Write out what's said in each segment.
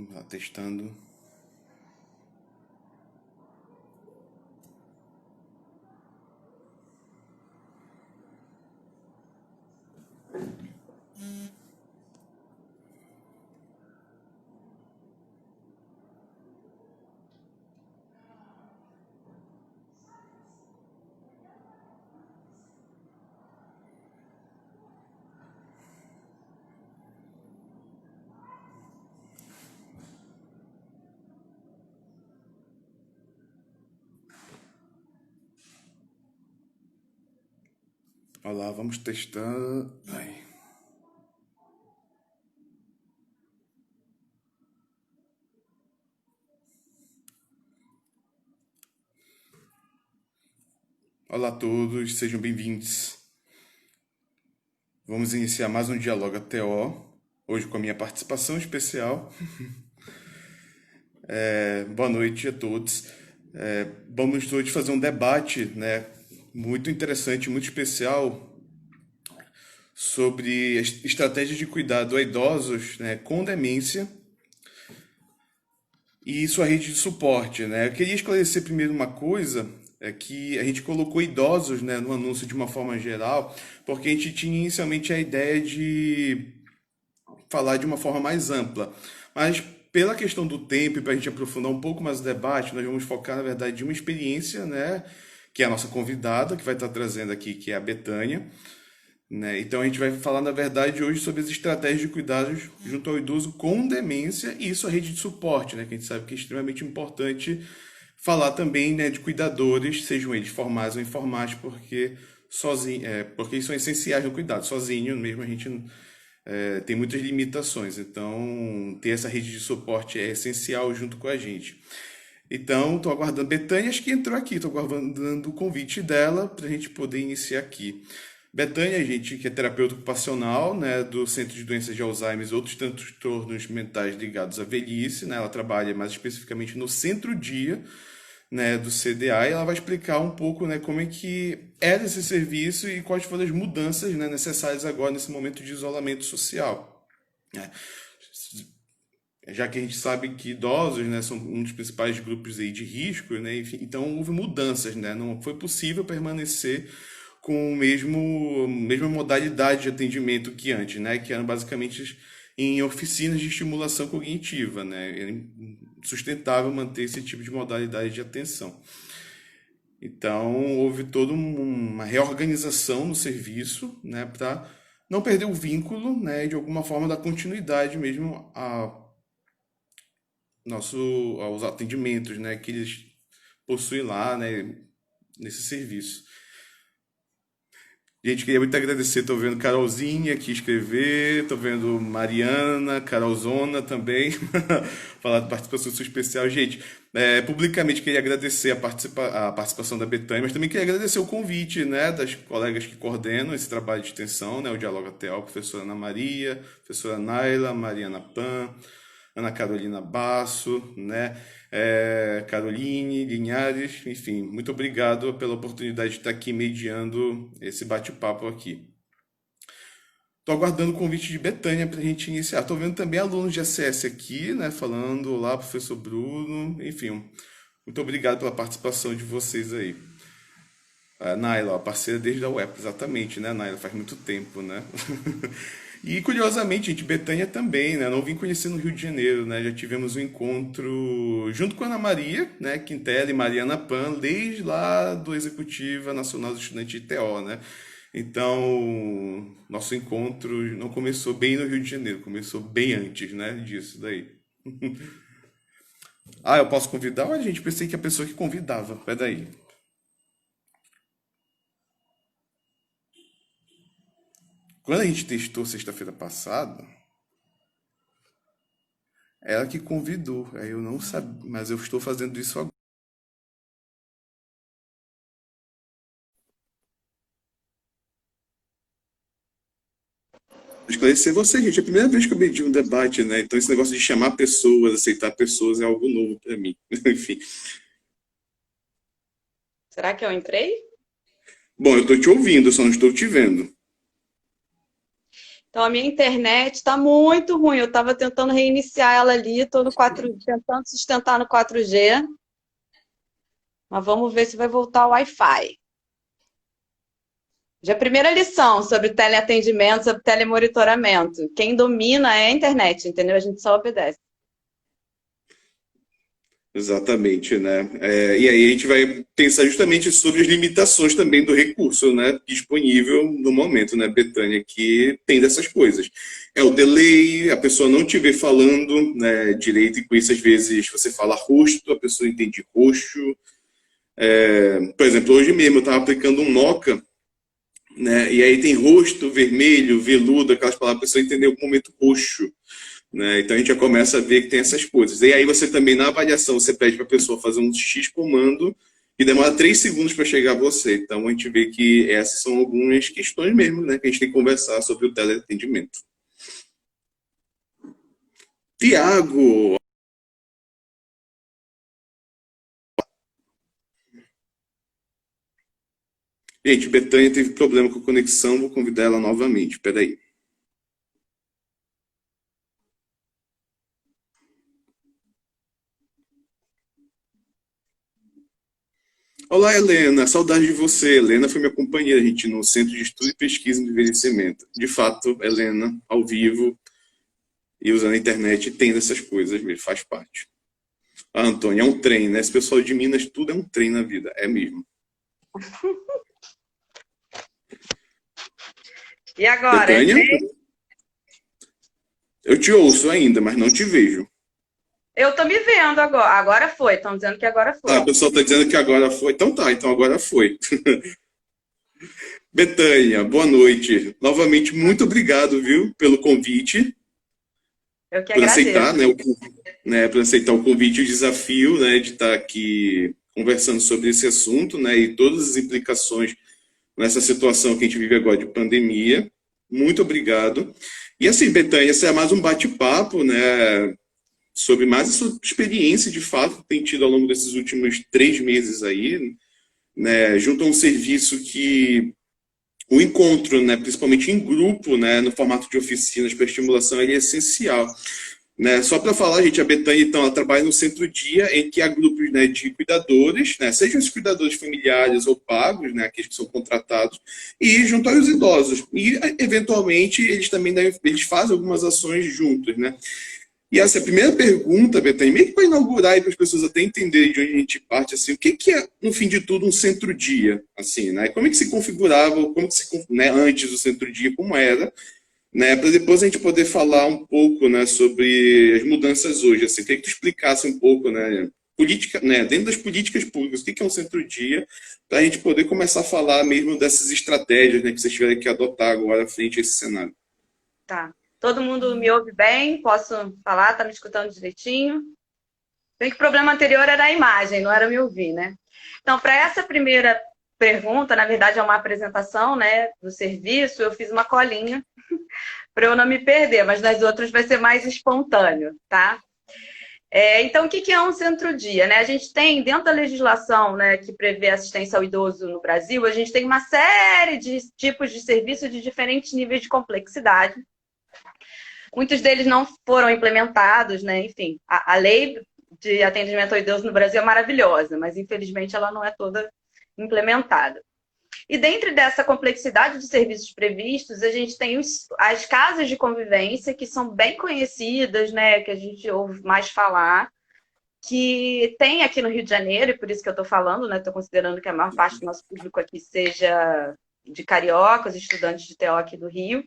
Vamos lá, testando. Olá, vamos testar. Ai. Olá a todos, sejam bem-vindos. Vamos iniciar mais um Dialoga TO, hoje com a minha participação especial. Boa noite a todos. Vamos hoje fazer um debate, né, muito interessante, muito especial sobre as estratégias de cuidado a idosos, né, com demência e sua rede de suporte, né? Eu queria esclarecer primeiro uma coisa, é que a gente colocou idosos, né, no anúncio de uma forma geral, porque a gente tinha inicialmente a ideia de falar de uma forma mais ampla. Mas pela questão do tempo e para a gente aprofundar um pouco mais o debate, nós vamos focar, na verdade, de uma experiência, né, que é a nossa convidada, que vai estar trazendo aqui, que é a Betânia, né? Então a gente vai falar, na verdade, hoje sobre as estratégias de cuidados junto ao idoso com demência e sua rede de suporte, né? Que a gente sabe que é extremamente importante falar também, né, de cuidadores, sejam eles formais ou informais, porque sozinho, porque eles são essenciais no cuidado. Sozinho mesmo a gente tem muitas limitações. Então ter essa rede de suporte é essencial junto com a gente. Então, estou aguardando. Betânia, acho que entrou aqui. Estou aguardando o convite dela para a gente poder iniciar aqui. Betânia, gente, que é terapeuta ocupacional, né, do Centro de Doenças de Alzheimer e outros transtornos mentais ligados à velhice, né, ela trabalha mais especificamente no centro-dia, né, do CDA, e ela vai explicar um pouco, né, como é que era esse serviço e quais foram as mudanças, né, necessárias agora nesse momento de isolamento social, né? Já que a gente sabe que idosos, né, são um dos principais grupos aí de risco, né, enfim, então houve mudanças, né, não foi possível permanecer com o mesma modalidade de atendimento que antes, né, que eram basicamente em oficinas de estimulação cognitiva, né, era sustentável manter esse tipo de modalidade de atenção. Então houve toda uma reorganização no serviço, né, para não perder o vínculo, né, de alguma forma da continuidade mesmo aos atendimentos, né, que eles possuem lá, né, nesse serviço. Gente, queria muito agradecer. Tô vendo Carolzinha aqui escrever, tô vendo Mariana, Carolzona também, falar de participação sua especial. Gente, publicamente queria agradecer a participação da Betânia, mas também queria agradecer o convite, né, das colegas que coordenam esse trabalho de extensão, né, o Diálogo TO, a professora Ana Maria, professora Naila, Mariana Pan, Ana Carolina Basso, né? Caroline Linhares, enfim, muito obrigado pela oportunidade de estar aqui mediando esse bate-papo aqui. Estou aguardando o convite de Betânia para a gente iniciar. Estou vendo também alunos de ACS aqui, né? Falando, olá, professor Bruno, enfim, muito obrigado pela participação de vocês aí. A Naila, ó, parceira desde a UEP, exatamente, né, Naila? Faz muito tempo, né? E curiosamente, gente, Betânia também, né? Não vim conhecer no Rio de Janeiro, né? Já tivemos um encontro junto com a Ana Maria, né? Quintela e Mariana Pan, desde lá do Executiva Nacional do Estudante de TO, né? Então, nosso encontro não começou bem no Rio de Janeiro, começou bem antes, né? Disso daí. Ah, eu posso convidar? Olha, gente, pensei que a pessoa que convidava. Peraí. Quando a gente testou sexta-feira passada, ela que convidou. Aí eu não sabia, mas eu estou fazendo isso agora. Esclarecer você, gente. É a primeira vez que eu medi um debate, né? Então esse negócio de chamar pessoas, aceitar pessoas é algo novo para mim. Enfim. Será que eu entrei? Bom, eu estou te ouvindo, só não estou te vendo. Então, a minha internet está muito ruim. Eu estava tentando reiniciar ela ali, estou no 4, tentando sustentar no 4G, mas vamos ver se vai voltar o Wi-Fi. Já a primeira lição sobre teleatendimento, sobre telemonitoramento. Quem domina é a internet, entendeu? A gente só obedece. Exatamente, né? E aí a gente vai pensar justamente sobre as limitações também do recurso, né, disponível no momento, né, Betânia, que tem dessas coisas. É o delay, a pessoa não te vê falando, né, direito, e com isso às vezes você fala rosto, a pessoa entende roxo. Por exemplo, hoje mesmo eu estava aplicando um Noca, né, e aí tem rosto, vermelho, veludo, aquelas palavras, a pessoa entendeu o momento roxo. Né? Então a gente já começa a ver que tem essas coisas. E aí você também, na avaliação, você pede para a pessoa fazer um X comando e demora 3 segundos para chegar a você. Então a gente vê que essas são algumas questões mesmo, né, que a gente tem que conversar sobre o teleatendimento. Tiago, gente, Betânia teve problema com a conexão, vou convidar ela novamente. Peraí. Olá, Helena. Saudade de você. Helena foi minha companheira, gente, no Centro de Estudo e Pesquisa em Envelhecimento. De fato, Helena, ao vivo e usando a internet, tem dessas coisas mesmo, faz parte. Ah, Antônio, é um trem, né? Esse pessoal de Minas, tudo é um trem na vida. É mesmo. E agora, Betânia, entrei. eu te ouço ainda, mas não te vejo. Eu tô me vendo agora. Agora foi. Estão dizendo que agora Ah, o foi. pessoal está dizendo que agora foi. Então tá, então agora foi. Betânia, boa noite. Novamente, muito obrigado, viu, pelo convite, Eu que por agradeço. aceitar, né, por aceitar o convite e o desafio, né, de estar aqui conversando sobre esse assunto, né, e todas as implicações nessa situação que a gente vive agora de pandemia. Muito obrigado. E assim, Betânia, esse é mais um bate-papo, né, sobre mais a sua experiência de fato que tem tido ao longo desses últimos 3 meses aí, né, junto a um serviço que o encontro, né, principalmente em grupo, né, no formato de oficinas para estimulação, ele é essencial. Né, só para falar, gente, a Betânia, então, ela trabalha no centro-dia em que há grupos, né, de cuidadores, né, sejam os cuidadores familiares ou pagos, né, aqueles que são contratados, e junto aos idosos. E, eventualmente, eles também eles fazem algumas ações juntos, né. E essa é a primeira pergunta, Betânia, meio que para inaugurar e para as pessoas até entenderem de onde a gente parte, assim, o que que é, no fim de tudo, um centro-dia, assim, né? Como é que se configurava, como que se, né, antes do centro-dia, como era, né? Para depois a gente poder falar um pouco, né, sobre as mudanças hoje, assim, queria que tu explicasse um pouco, né, política, né, dentro das políticas públicas, o que que é um centro-dia, para a gente poder começar a falar mesmo dessas estratégias, né, que vocês tiverem que adotar agora frente a esse cenário. Tá. Todo mundo me ouve bem? Posso falar? Tá me escutando direitinho? Bem que o problema anterior era a imagem, não era me ouvir, né? Então, para essa primeira pergunta, na verdade é uma apresentação, né, do serviço, eu fiz uma colinha para eu não me perder, mas nas outras vai ser mais espontâneo, tá? Então, o que que é um centro-dia? Né? A gente tem, dentro da legislação, né, que prevê assistência ao idoso no Brasil, a gente tem uma série de tipos de serviços de diferentes níveis de complexidade. Muitos deles não foram implementados, né? Enfim, a lei de atendimento ao idoso no Brasil é maravilhosa, mas infelizmente ela não é toda implementada. E dentro dessa complexidade de serviços previstos, a gente tem as casas de convivência, que são bem conhecidas, né, que a gente ouve mais falar, que tem aqui no Rio de Janeiro, e por isso que eu estou falando, né, estou considerando que a maior parte do nosso público aqui seja de cariocas, estudantes de TO aqui do Rio.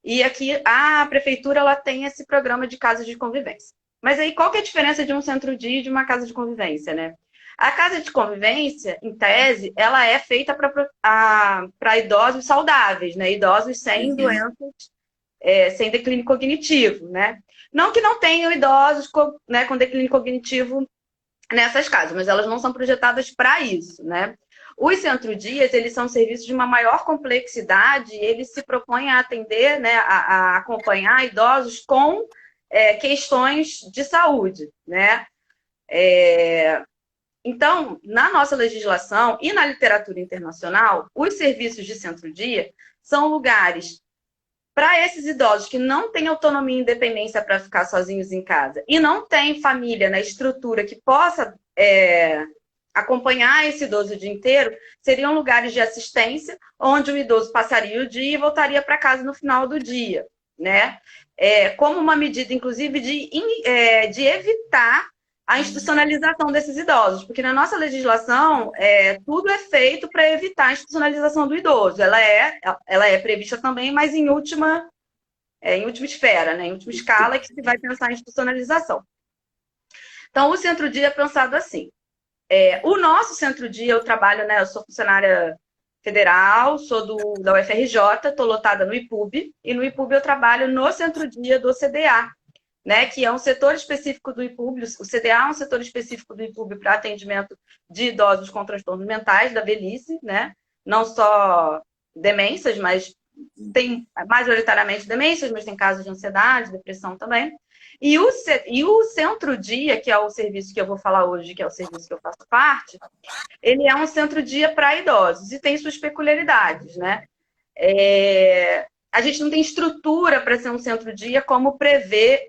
E aqui a prefeitura ela tem esse programa de casas de convivência. Mas aí qual que é a diferença de um centro-dia e de uma casa de convivência, né? A casa de convivência, em tese, ela é feita para idosos saudáveis, né? Idosos sem Uhum. doenças, sem declínio cognitivo, né? Não que não tenham idosos né, com declínio cognitivo nessas casas, mas elas não são projetadas para isso, né? Os centro-dias, eles são serviços de uma maior complexidade e eles se propõem a atender, né, a acompanhar idosos com questões de saúde, né? Então, na nossa legislação e na literatura internacional, os serviços de centro-dia são lugares para esses idosos que não têm autonomia e independência para ficar sozinhos em casa e não têm família na estrutura que possa acompanhar esse idoso o dia inteiro, seriam lugares de assistência onde o idoso passaria o dia e voltaria para casa no final do dia, né? Como uma medida, inclusive, de evitar a institucionalização desses idosos, porque na nossa legislação tudo é feito para evitar a institucionalização do idoso. Ela é prevista também, mas em última esfera, né? Em última escala, que se vai pensar em institucionalização. Então, o centro-dia é pensado assim. O nosso centro-dia, eu trabalho, né? Eu sou funcionária federal, sou da UFRJ, estou lotada no IPUB, e no IPUB eu trabalho no centro-dia do CDA, né, que é um setor específico do IPUB. O CDA é um setor específico do IPUB para atendimento de idosos com transtornos mentais da velhice, né? Não só demências, mas tem majoritariamente demências, mas tem casos de ansiedade, depressão também. E o centro-dia, que é o serviço que eu vou falar hoje, que é o serviço que eu faço parte, ele é um centro-dia para idosos e tem suas peculiaridades, né? A gente não tem estrutura para ser um centro-dia como prevê,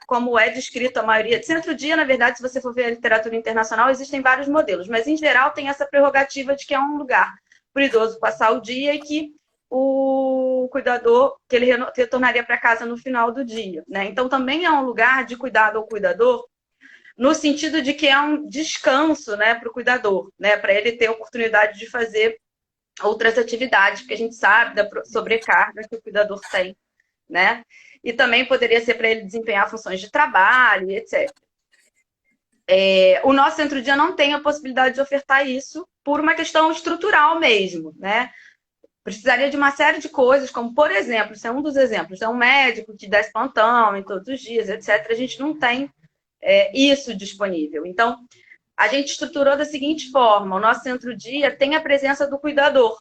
como é descrito a maioria. Centro-dia, na verdade, se você for ver a literatura internacional, existem vários modelos, mas em geral tem essa prerrogativa de que é um lugar para o idoso passar o dia e que o cuidador, que ele retornaria para casa no final do dia, né? Então também é um lugar de cuidado ao cuidador, no sentido de que é um descanso, né, para o cuidador, né, para ele ter a oportunidade de fazer outras atividades, porque a gente sabe da sobrecarga que o cuidador tem, né? E também poderia ser para ele desempenhar funções de trabalho, etc. O nosso centro-dia não tem a possibilidade de ofertar isso por uma questão estrutural mesmo, né? Precisaria de uma série de coisas, como, por exemplo, isso é um dos exemplos, é um médico que dá esse plantão em todos os dias, etc. A gente não tem isso disponível. Então, a gente estruturou da seguinte forma: o nosso centro-dia tem a presença do cuidador,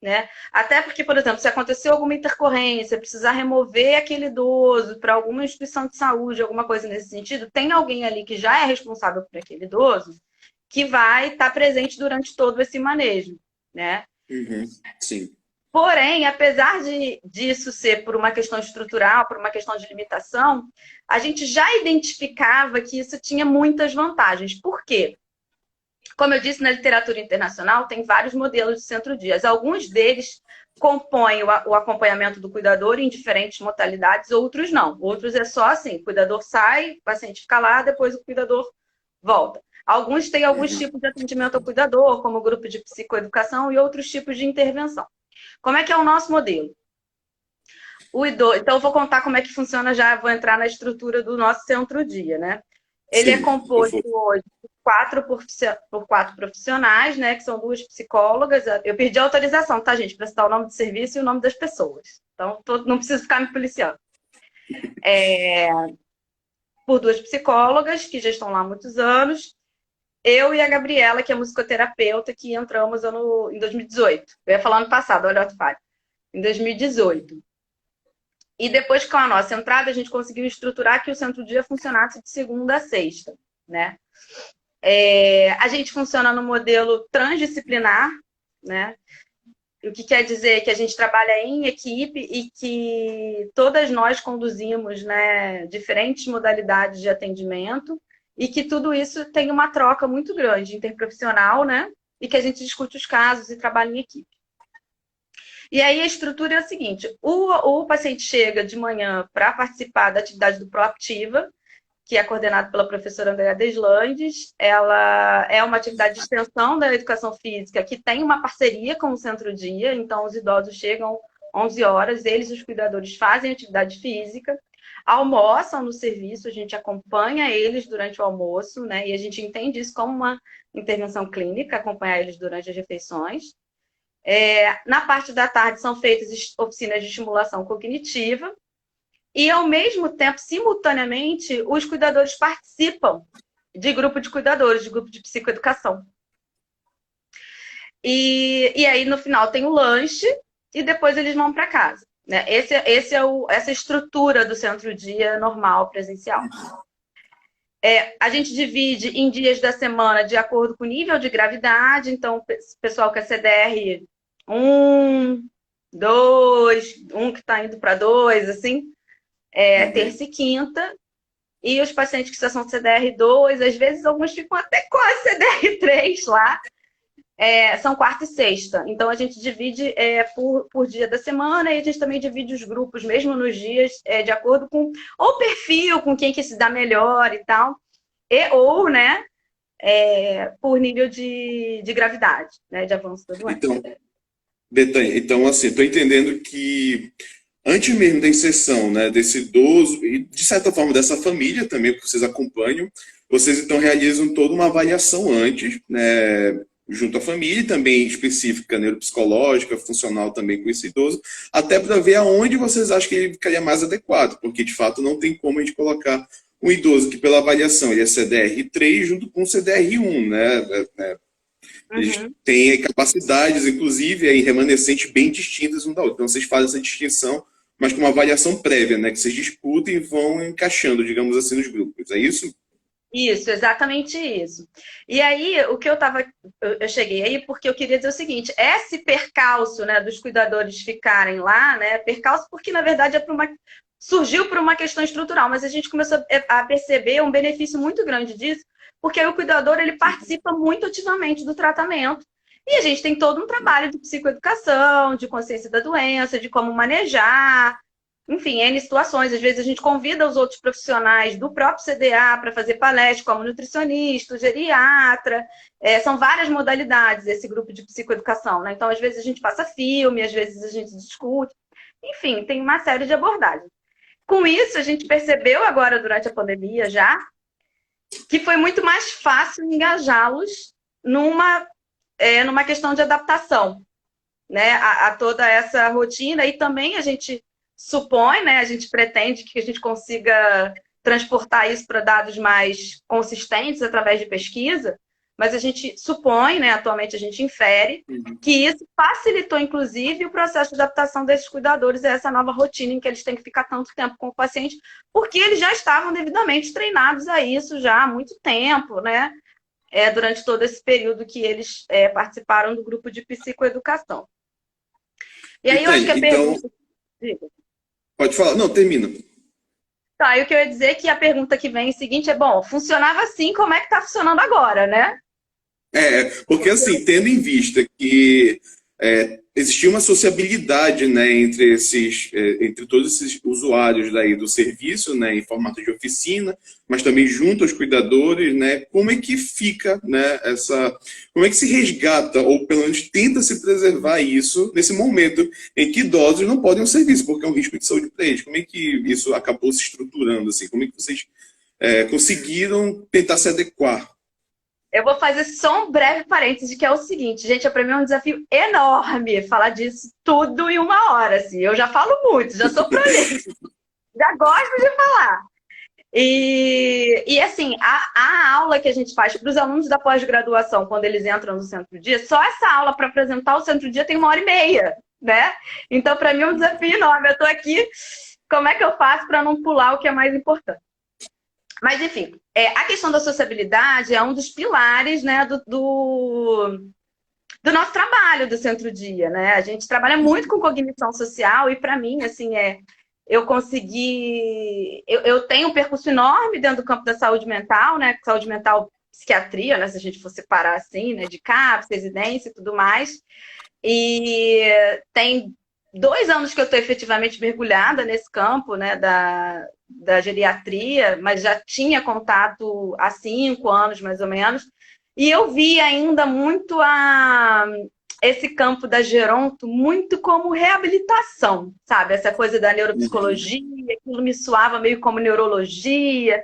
né? Até porque, por exemplo, se aconteceu alguma intercorrência, precisar remover aquele idoso para alguma instituição de saúde, alguma coisa nesse sentido, tem alguém ali que já é responsável por aquele idoso que vai estar presente durante todo esse manejo, né? Uhum, sim. Porém, apesar disso ser por uma questão estrutural, por uma questão de limitação, a gente já identificava que isso tinha muitas vantagens. Por quê? Como eu disse, na literatura internacional, tem vários modelos de centro-dias. Alguns deles compõem o acompanhamento do cuidador em diferentes modalidades, outros não. Outros é só assim, o cuidador sai, o paciente fica lá, depois o cuidador volta. Alguns têm alguns tipos de atendimento ao cuidador, como o grupo de psicoeducação e outros tipos de intervenção. Como é que é o nosso modelo? Então, eu vou contar como é que funciona já, vou entrar na estrutura do nosso centro-dia, né? Ele é composto hoje por quatro profissionais, né? Que são 2 psicólogas. Eu perdi a autorização, tá, gente? Para citar o nome do serviço e o nome das pessoas. Então, não preciso ficar me policiando. Por 2 psicólogas, que já estão lá há muitos anos. Eu e a Gabriela, que é musicoterapeuta, que entramos em 2018. Eu ia falar ano passado, olha o falho. Em 2018. E depois, com a nossa entrada, a gente conseguiu estruturar que o centro-dia funcionasse de segunda a sexta, né? A gente funciona no modelo transdisciplinar, né? O que quer dizer que a gente trabalha em equipe e que todas nós conduzimos, né, diferentes modalidades de atendimento e que tudo isso tem uma troca muito grande interprofissional, né? E que a gente discute os casos e trabalha em equipe. E aí a estrutura é a seguinte: o paciente chega de manhã para participar da atividade do Proativa, que é coordenado pela professora Andréa Deslandes. Ela é uma atividade de extensão da educação física que tem uma parceria com o Centro-Dia. Então, os idosos chegam 11 horas, eles, os cuidadores, fazem atividade física, almoçam no serviço, a gente acompanha eles durante o almoço, né? E a gente entende isso como uma intervenção clínica, acompanhar eles durante as refeições. Na parte da tarde são feitas oficinas de estimulação cognitiva e, ao mesmo tempo, simultaneamente, os cuidadores participam de grupo de cuidadores, de grupo de psicoeducação. E aí, no final, tem o lanche e depois eles vão para casa, né? Essa estrutura do centro-dia normal, presencial. A gente divide em dias da semana de acordo com o nível de gravidade. Então, o pessoal que é CDR 1, 2, um que está indo para 2, assim, terça e quinta. E os pacientes que já são CDR2, às vezes alguns ficam até quase CDR3 lá, são quarta e sexta. Então a gente divide por dia da semana e a gente também divide os grupos, mesmo nos dias, de acordo com o perfil, com quem que se dá melhor e tal, ou, né, por nível de gravidade, né, de avanço da doença. Então, Betânia, então assim, estou entendendo que antes mesmo da inserção, né, desse idoso e de certa forma dessa família também, porque vocês acompanham, vocês então realizam toda uma avaliação antes, né, junto à família, e também específica, neuropsicológica, funcional também com esse idoso, até para ver aonde vocês acham que ele ficaria mais adequado, porque de fato não tem como a gente colocar um idoso que pela avaliação ele é CDR3 junto com CDR1, né? Eles Uhum. têm capacidades, inclusive, aí, remanescentes bem distintas um da outra. Então, vocês fazem essa distinção, mas com uma avaliação prévia, né? Que vocês disputam e vão encaixando, digamos assim, nos grupos. É isso? Isso, exatamente isso. E aí, o que eu cheguei aí porque eu queria dizer o seguinte, esse percalço, né, dos cuidadores ficarem lá, né, percalço porque, na verdade, surgiu por uma questão estrutural, mas a gente começou a perceber um benefício muito grande disso, porque aí o cuidador, ele participa muito ativamente do tratamento, e a gente tem todo um trabalho de psicoeducação, de consciência da doença, de como manejar, enfim, N situações. Às vezes a gente convida os outros profissionais do próprio CDA para fazer palestra, como nutricionista, geriatra. São várias modalidades esse grupo de psicoeducação, né? Então, às vezes a gente passa filme, às vezes a gente discute. Enfim, tem uma série de abordagens. Com isso, a gente percebeu agora, durante a pandemia já, que foi muito mais fácil engajá-los numa questão de adaptação, né, a toda essa rotina. E também a gente supõe, né, a gente pretende que a gente consiga transportar isso para dados mais consistentes através de pesquisa, mas a gente supõe, né, atualmente a gente infere, que isso facilitou, inclusive, o processo de adaptação desses cuidadores a essa nova rotina em que eles têm que ficar tanto tempo com o paciente, porque eles já estavam devidamente treinados a isso já há muito tempo, né, durante todo esse período que eles participaram do grupo de psicoeducação. E aí eu acho que a Então, pergunta... Diga. pode falar. Não, termina. Tá, e o que eu ia dizer é que a pergunta que vem é o seguinte, bom, funcionava assim, como é que está funcionando agora, né? Porque assim, tendo em vista que existia uma sociabilidade, né, entre todos esses usuários daí do serviço, né, em formato de oficina, mas também junto aos cuidadores, né, como é que fica, né, como é que se resgata, ou pelo menos tenta se preservar isso nesse momento em que idosos não podem ir ao serviço, porque é um risco de saúde para eles. Como é que isso acabou se estruturando, assim? Como é que vocês conseguiram tentar se adequar? Eu vou fazer só um breve parêntese, que é o seguinte, gente, para mim é um desafio enorme falar disso tudo em uma hora, assim. Eu já falo muito, já sou prolixo, já gosto de falar. E assim, a aula que a gente faz para os alunos da pós-graduação, quando eles entram no centro-dia, só essa aula para apresentar o centro-dia tem 1h30, né? Então, para mim é um desafio enorme. Eu estou aqui, como é que eu faço para não pular o que é mais importante? Mas, enfim, a questão da sociabilidade é um dos pilares, né, do nosso trabalho do centro-dia, né? A gente trabalha muito com cognição social e, para mim, assim, eu consegui... Eu tenho um percurso enorme dentro do campo da saúde mental, né? Saúde mental, psiquiatria, né? Se a gente for separar assim, né? De CAPS, residência e tudo mais. E tem 2 anos que eu estou efetivamente mergulhada nesse campo, né, da geriatria, mas já tinha contato há 5 anos, mais ou menos, e eu vi ainda muito esse campo da geronto muito como reabilitação, sabe? Essa coisa da neuropsicologia, aquilo me soava meio como neurologia,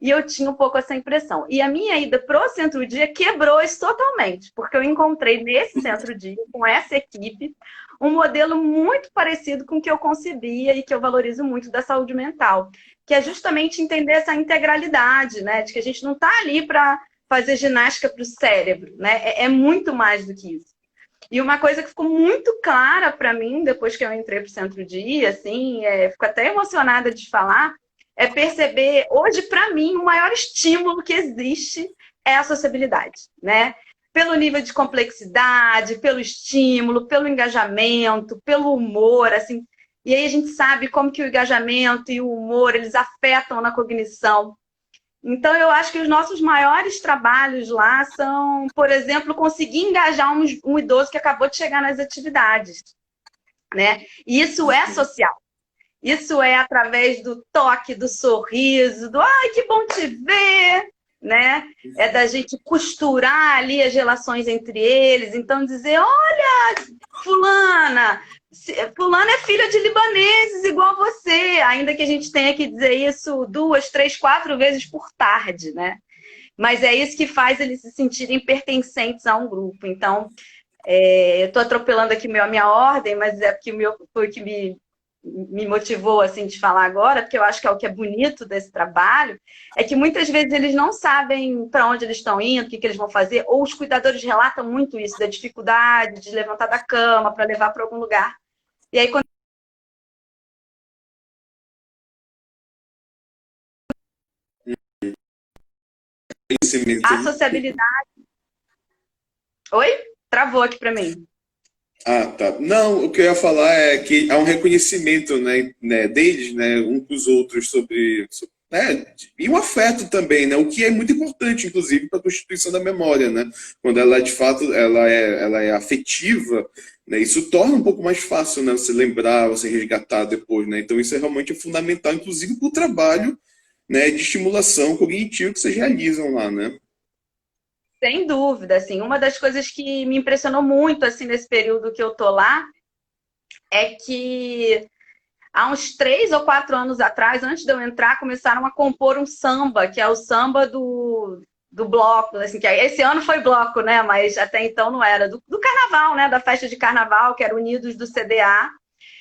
e eu tinha um pouco essa impressão. E a minha ida pro centro-dia quebrou isso totalmente, porque eu encontrei nesse centro-dia, com essa equipe, um modelo muito parecido com o que eu concebia e que eu valorizo muito da saúde mental, que é justamente entender essa integralidade, né? De que a gente não está ali para fazer ginástica para o cérebro, né? É muito mais do que isso. E uma coisa que ficou muito clara para mim, depois que eu entrei para o centro-dia, assim, fico até emocionada de falar, é perceber, hoje, para mim, o maior estímulo que existe é a sociabilidade, né? pelo nível de complexidade, pelo estímulo, pelo engajamento, pelo humor, assim. E aí a gente sabe como que o engajamento e o humor, eles afetam na cognição. Então, eu acho que os nossos maiores trabalhos lá são, por exemplo, conseguir engajar um idoso que acabou de chegar nas atividades, né? E isso é social. Isso é através do toque, do sorriso, do ai, que bom te ver, né? É da gente costurar ali as relações entre eles. Então, dizer, olha, fulana é filha de libaneses igual você, ainda que a gente tenha que dizer isso 2, 3, 4 vezes por tarde, né? Mas é isso que faz eles se sentirem pertencentes a um grupo. Então, eu estou atropelando aqui a minha ordem, mas é porque foi o que me motivou assim de falar agora, porque eu acho que é o que é bonito desse trabalho, é que muitas vezes eles não sabem para onde eles estão indo, o que eles vão fazer, ou os cuidadores relatam muito isso, da dificuldade de levantar da cama para levar para algum lugar. E aí, quando a sociabilidade... Oi? Travou aqui para mim. Ah, tá. Não, o que eu ia falar é que há um reconhecimento, né, deles, né, uns com os outros né, e um afeto também, né, o que é muito importante, inclusive, para a constituição da memória, né, quando ela, de fato, ela é afetiva, né, isso torna um pouco mais fácil, né, você lembrar, você resgatar depois, né, então isso é realmente fundamental, inclusive, para o trabalho, né, de estimulação cognitiva que vocês realizam lá, né. Sem dúvida, assim, uma das coisas que me impressionou muito, assim, nesse período que eu tô lá, é que há uns 3 ou 4 anos atrás, antes de eu entrar, começaram a compor um samba, que é o samba do bloco, assim, que esse ano foi bloco, né, mas até então não era, do carnaval, né, da festa de carnaval, que era Unidos do CDA.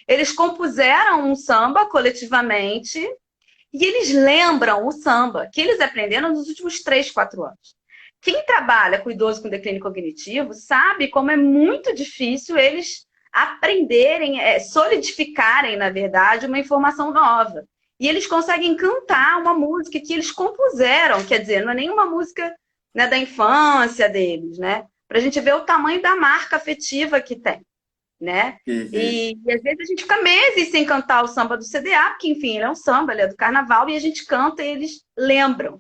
Eles compuseram um samba coletivamente e eles lembram o samba que eles aprenderam nos últimos 3, 4 anos. Quem trabalha com idoso com declínio cognitivo sabe como é muito difícil eles aprenderem, solidificarem, na verdade, uma informação nova. E eles conseguem cantar uma música que eles compuseram, quer dizer, não é nenhuma música, né, da infância deles, né? Para a gente ver o tamanho da marca afetiva que tem, né? Uhum. E às vezes a gente fica meses sem cantar o samba do CDA, porque, enfim, ele é um samba, ele é do carnaval, e a gente canta e eles lembram.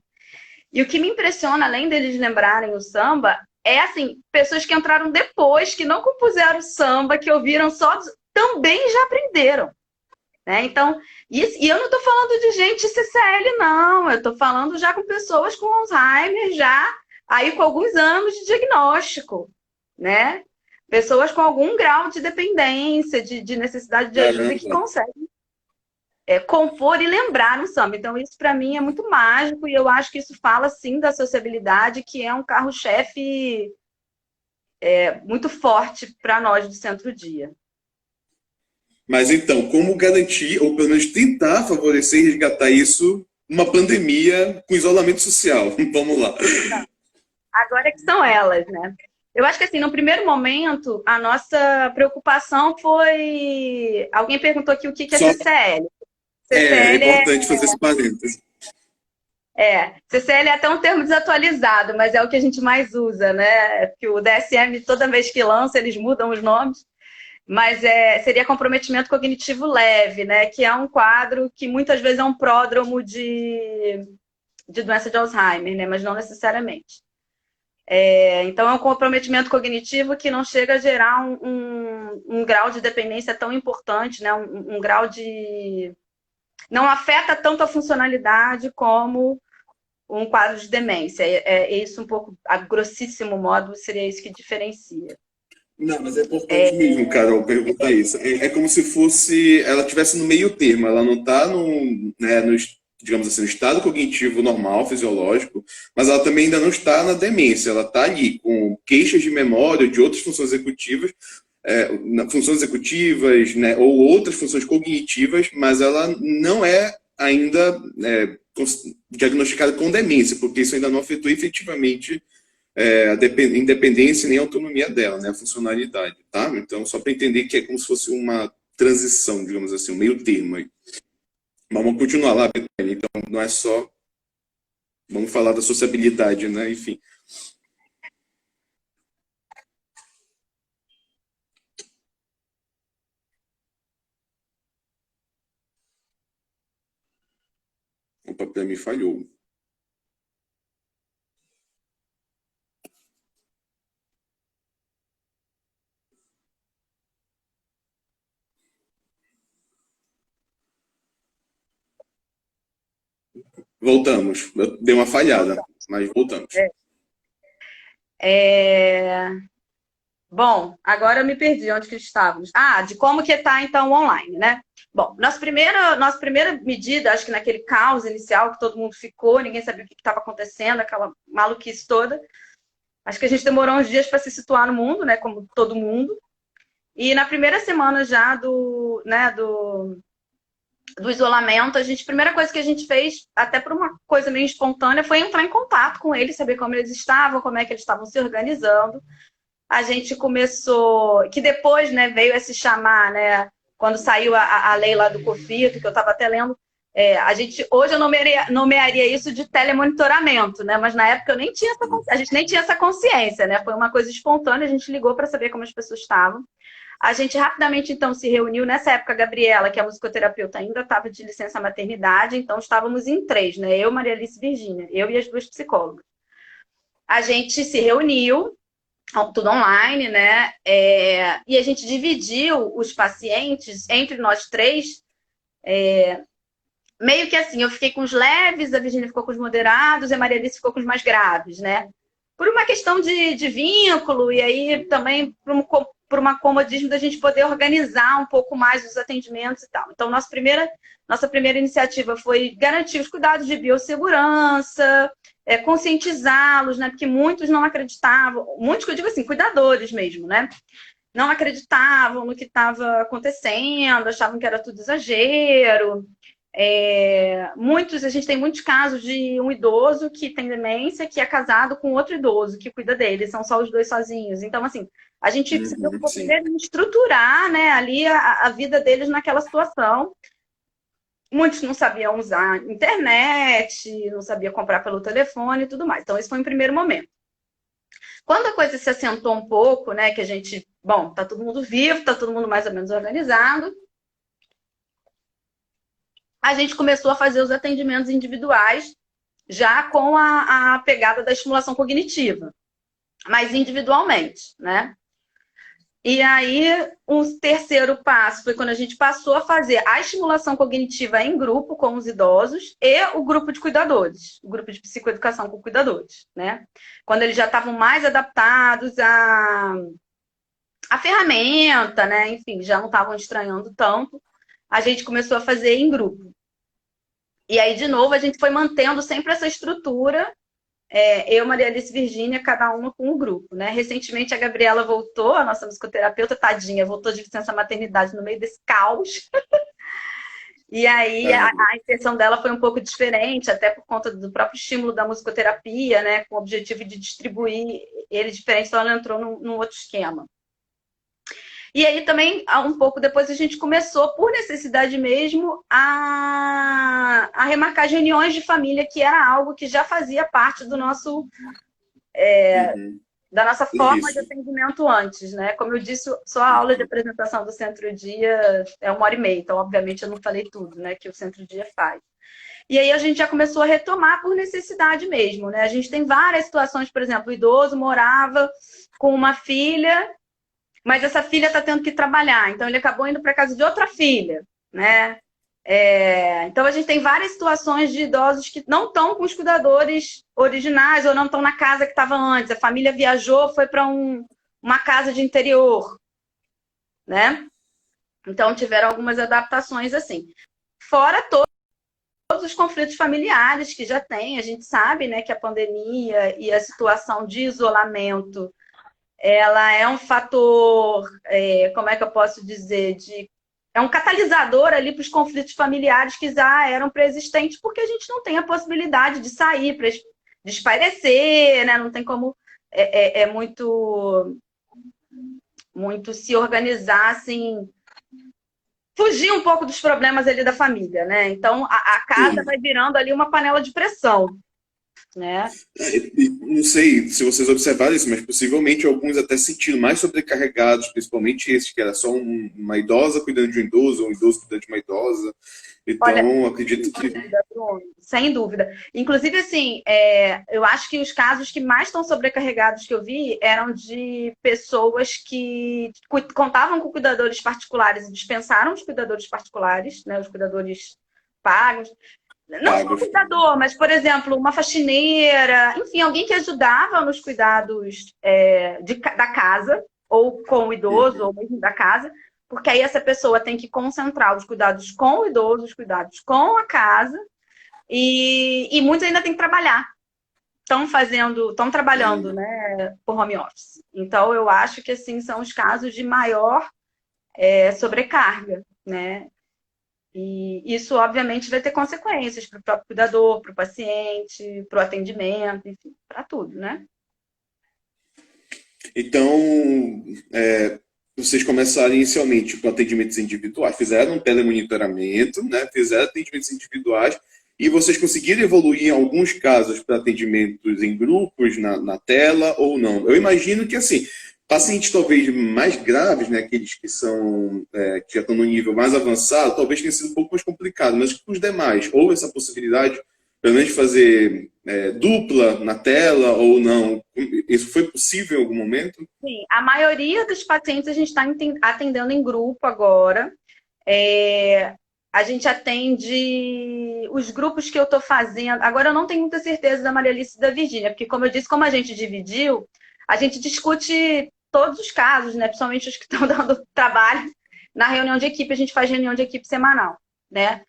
E o que me impressiona, além deles lembrarem o samba, é assim, pessoas que entraram depois, que não compuseram samba, que ouviram só, também já aprenderam. Né? Então, e eu não estou falando de gente CCL, não. Eu estou falando já com pessoas com Alzheimer, já aí com alguns anos de diagnóstico. Né? Pessoas com algum grau de dependência, de necessidade de ajuda, que conseguem compor e lembrar no samba. Então, isso para mim é muito mágico e eu acho que isso fala, sim, da sociabilidade, que é um carro-chefe muito forte para nós do Centro-Dia. Mas então, como garantir, ou pelo menos tentar favorecer e resgatar isso numa pandemia com isolamento social? Vamos lá. Agora que são elas, né? Eu acho que, assim, no primeiro momento, a nossa preocupação foi... Alguém perguntou aqui o que é CCL. CCL é importante fazer esse parênteses. CCL é até um termo desatualizado, mas é o que a gente mais usa, né? Porque o DSM, toda vez que lança, eles mudam os nomes. Mas seria comprometimento cognitivo leve, né? Que é um quadro que muitas vezes é um pródromo de doença de Alzheimer, né? Mas não necessariamente. Então, é um comprometimento cognitivo que não chega a gerar um grau de dependência tão importante, né? Um grau de... Não afeta tanto a funcionalidade como um quadro de demência. Isso um pouco, a grossíssimo modo, seria isso que diferencia. Não, mas é importante mesmo, Carol, perguntar isso. É como se fosse, ela estivesse no meio termo, ela não está digamos assim, no estado cognitivo normal, fisiológico, mas ela também ainda não está na demência, ela está ali com queixas de memória, de outras funções executivas, né, ou outras funções cognitivas, mas ela não é ainda diagnosticada com demência, porque isso ainda não afetou efetivamente a independência nem a autonomia dela, né, a funcionalidade, tá? Então, só para entender que é como se fosse uma transição, digamos assim, um meio termo aí. Mas vamos continuar lá, Betânia. Então, não é só... Vamos falar da sociabilidade, né? Enfim. Opa, para mim falhou. Voltamos. Deu uma falhada, mas voltamos. Bom, agora eu me perdi onde que estávamos. Ah, de como que está, então, online, né? Bom, nossa primeira medida, acho que naquele caos inicial que todo mundo ficou, ninguém sabia o que estava acontecendo, aquela maluquice toda. Acho que a gente demorou uns dias para se situar no mundo, né? Como todo mundo. E na primeira semana já do isolamento, a primeira coisa que a gente fez, até por uma coisa meio espontânea, foi entrar em contato com eles, saber como eles estavam, como é que eles estavam se organizando. A gente começou, que depois, né, veio a se chamar, né, quando saiu a lei lá do COFITO, que eu estava até lendo, hoje eu nomearia isso de telemonitoramento, né, mas na época a gente nem tinha essa consciência, né, foi uma coisa espontânea, a gente ligou para saber como as pessoas estavam. A gente rapidamente, então, se reuniu. Nessa época, a Gabriela, que é a musicoterapeuta, ainda estava de licença maternidade, então estávamos em 3, né? Eu, Maria Alice e Virgínia, eu e as 2 psicólogas. A gente se reuniu, tudo online, né? E a gente dividiu os pacientes entre nós 3, meio que assim, eu fiquei com os leves, a Virgínia ficou com os moderados e a Maria Alice ficou com os mais graves, né? Por uma questão de vínculo e aí também por uma comodismo da gente poder organizar um pouco mais os atendimentos e tal. Então, nossa primeira iniciativa foi garantir os cuidados de biossegurança, conscientizá-los, né? Porque muitos não acreditavam, muitos que eu digo assim, cuidadores mesmo, né? Não acreditavam no que estava acontecendo, achavam que era tudo exagero. A gente tem muitos casos de um idoso que tem demência, que é casado com outro idoso que cuida dele, são só os 2 sozinhos. Então, assim, a gente se preocupou primeiro em estruturar, né, ali a vida deles naquela situação. Muitos não sabiam usar internet, não sabiam comprar pelo telefone e tudo mais. Então, esse foi o primeiro momento. Quando a coisa se assentou um pouco, né, que a gente, bom, tá todo mundo vivo, tá todo mundo mais ou menos organizado, a gente começou a fazer os atendimentos individuais, já com a pegada da estimulação cognitiva, mas individualmente, né? E aí, um terceiro passo foi quando a gente passou a fazer a estimulação cognitiva em grupo com os idosos e o grupo de cuidadores, o grupo de psicoeducação com cuidadores, né? Quando eles já estavam mais adaptados à ferramenta, né? Enfim, já não estavam estranhando tanto, a gente começou a fazer em grupo. E aí, de novo, a gente foi mantendo sempre essa estrutura, eu, Maria Alice e Virgínia, cada uma com um grupo, né? Recentemente, a Gabriela voltou, a nossa musicoterapeuta, tadinha, voltou de licença maternidade no meio desse caos. E aí, a intenção dela foi um pouco diferente, até por conta do próprio estímulo da musicoterapia, né? Com o objetivo de distribuir ele diferente, então ela entrou num outro esquema. E aí também, um pouco depois, a gente começou, por necessidade mesmo, a remarcar reuniões de família, que era algo que já fazia parte do nosso, da nossa forma de atendimento antes, né? Como eu disse, só a aula de apresentação do Centro-Dia é 1h30, então, obviamente, eu não falei tudo, né, que o Centro-Dia faz. E aí a gente já começou a retomar por necessidade mesmo, né? A gente tem várias situações, por exemplo, o idoso morava com uma filha, mas essa filha está tendo que trabalhar, então ele acabou indo para a casa de outra filha, né? Então a gente tem várias situações de idosos que não estão com os cuidadores originais ou não estão na casa que estava antes. A família viajou, foi para uma casa de interior, né? Então tiveram algumas adaptações assim. Fora todos os conflitos familiares que já tem, a gente sabe, né, que a pandemia e a situação de isolamento ela é um fator, como é que eu posso dizer, é um catalisador ali para os conflitos familiares que já eram pré-existentes, porque a gente não tem a possibilidade de sair para de espairecer, né? Não tem como muito se organizar assim, fugir um pouco dos problemas ali da família, né? Então a casa vai virando ali uma panela de pressão. né? Não sei se vocês observaram isso, mas possivelmente alguns até se sentiram mais sobrecarregados, principalmente esse, que era só uma idosa cuidando de um idoso, ou um idoso cuidando de uma idosa. Olha, Então, acredito que. Bruno, sem dúvida. Inclusive, assim, eu acho que os casos que mais estão sobrecarregados que eu vi eram de pessoas que contavam com cuidadores particulares e dispensaram os cuidadores particulares, né, os cuidadores pagos. Não só o Pagos. cuidador, mas, por exemplo, uma faxineira, enfim, alguém que ajudava nos cuidados da casa, ou com o idoso, ou mesmo da casa, porque aí essa pessoa tem que concentrar os cuidados com o idoso, os cuidados com a casa, e muitos ainda têm que trabalhar. Estão trabalhando, né, por home office. Então, eu acho que, assim, são os casos de maior sobrecarga, né? E isso, obviamente, vai ter consequências para o próprio cuidador, para o paciente, para o atendimento, enfim, para tudo, né? Então, vocês começaram inicialmente com atendimentos individuais, fizeram um telemonitoramento, né? Fizeram atendimentos individuais, e vocês conseguiram evoluir em alguns casos para atendimentos em grupos, na tela, ou não? Eu imagino que, assim, pacientes talvez mais graves, né, aqueles que são que já estão no nível mais avançado, talvez tenha sido um pouco mais complicado, mas os demais, houve essa possibilidade, pelo menos, de fazer dupla na tela ou não? Isso foi possível em algum momento? Sim, a maioria dos pacientes a gente está atendendo em grupo agora. A gente atende os grupos que eu estou fazendo. Agora eu não tenho muita certeza da Maria Alice e da Virgínia, porque, como eu disse, como a gente dividiu, a gente discute todos os casos, né? Principalmente os que estão dando trabalho. Na reunião de equipe, a gente faz reunião de equipe semanal, né?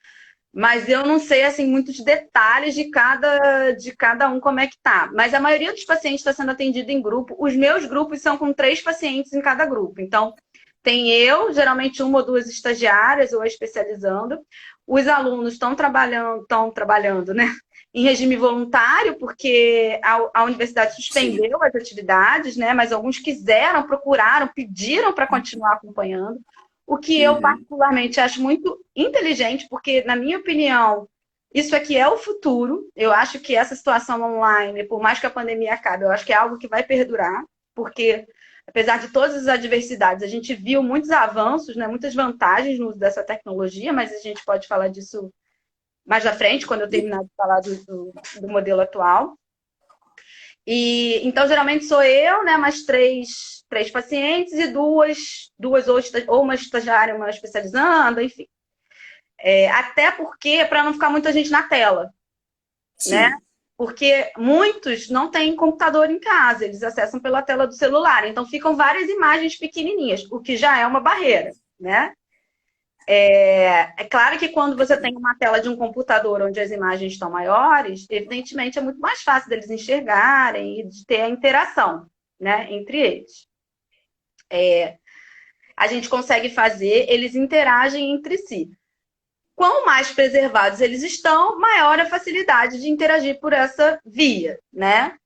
Mas eu não sei, assim, muitos detalhes de cada um, como é que tá. Mas a maioria dos pacientes está sendo atendido em grupo. Os meus grupos são com 3 pacientes em cada grupo. Então, tem eu, geralmente 1 ou 2 estagiárias ou especializando. Os alunos estão trabalhando, né, em regime voluntário, porque a universidade suspendeu as atividades, né, mas alguns quiseram, procuraram, pediram para continuar acompanhando. O que eu particularmente acho muito inteligente, porque, na minha opinião, isso aqui é o futuro. Eu acho que essa situação online, por mais que a pandemia acabe, eu acho que é algo que vai perdurar, porque, apesar de todas as adversidades, a gente viu muitos avanços, né, muitas vantagens no uso dessa tecnologia, mas a gente pode falar disso mais à frente, quando eu terminar de falar do modelo atual. E, então, geralmente sou eu, né, mais três pacientes e duas ou uma estagiária, uma especializando, enfim. Até porque, para não ficar muita gente na tela, né? Porque muitos não têm computador em casa, eles acessam pela tela do celular, então ficam várias imagens pequenininhas, o que já é uma barreira, né? É claro que quando você tem uma tela de um computador onde as imagens estão maiores, evidentemente é muito mais fácil deles enxergarem e de ter a interação, né, entre eles. A gente consegue fazer, eles interagem entre si. Quanto mais preservados eles estão, maior a facilidade de interagir por essa via, né?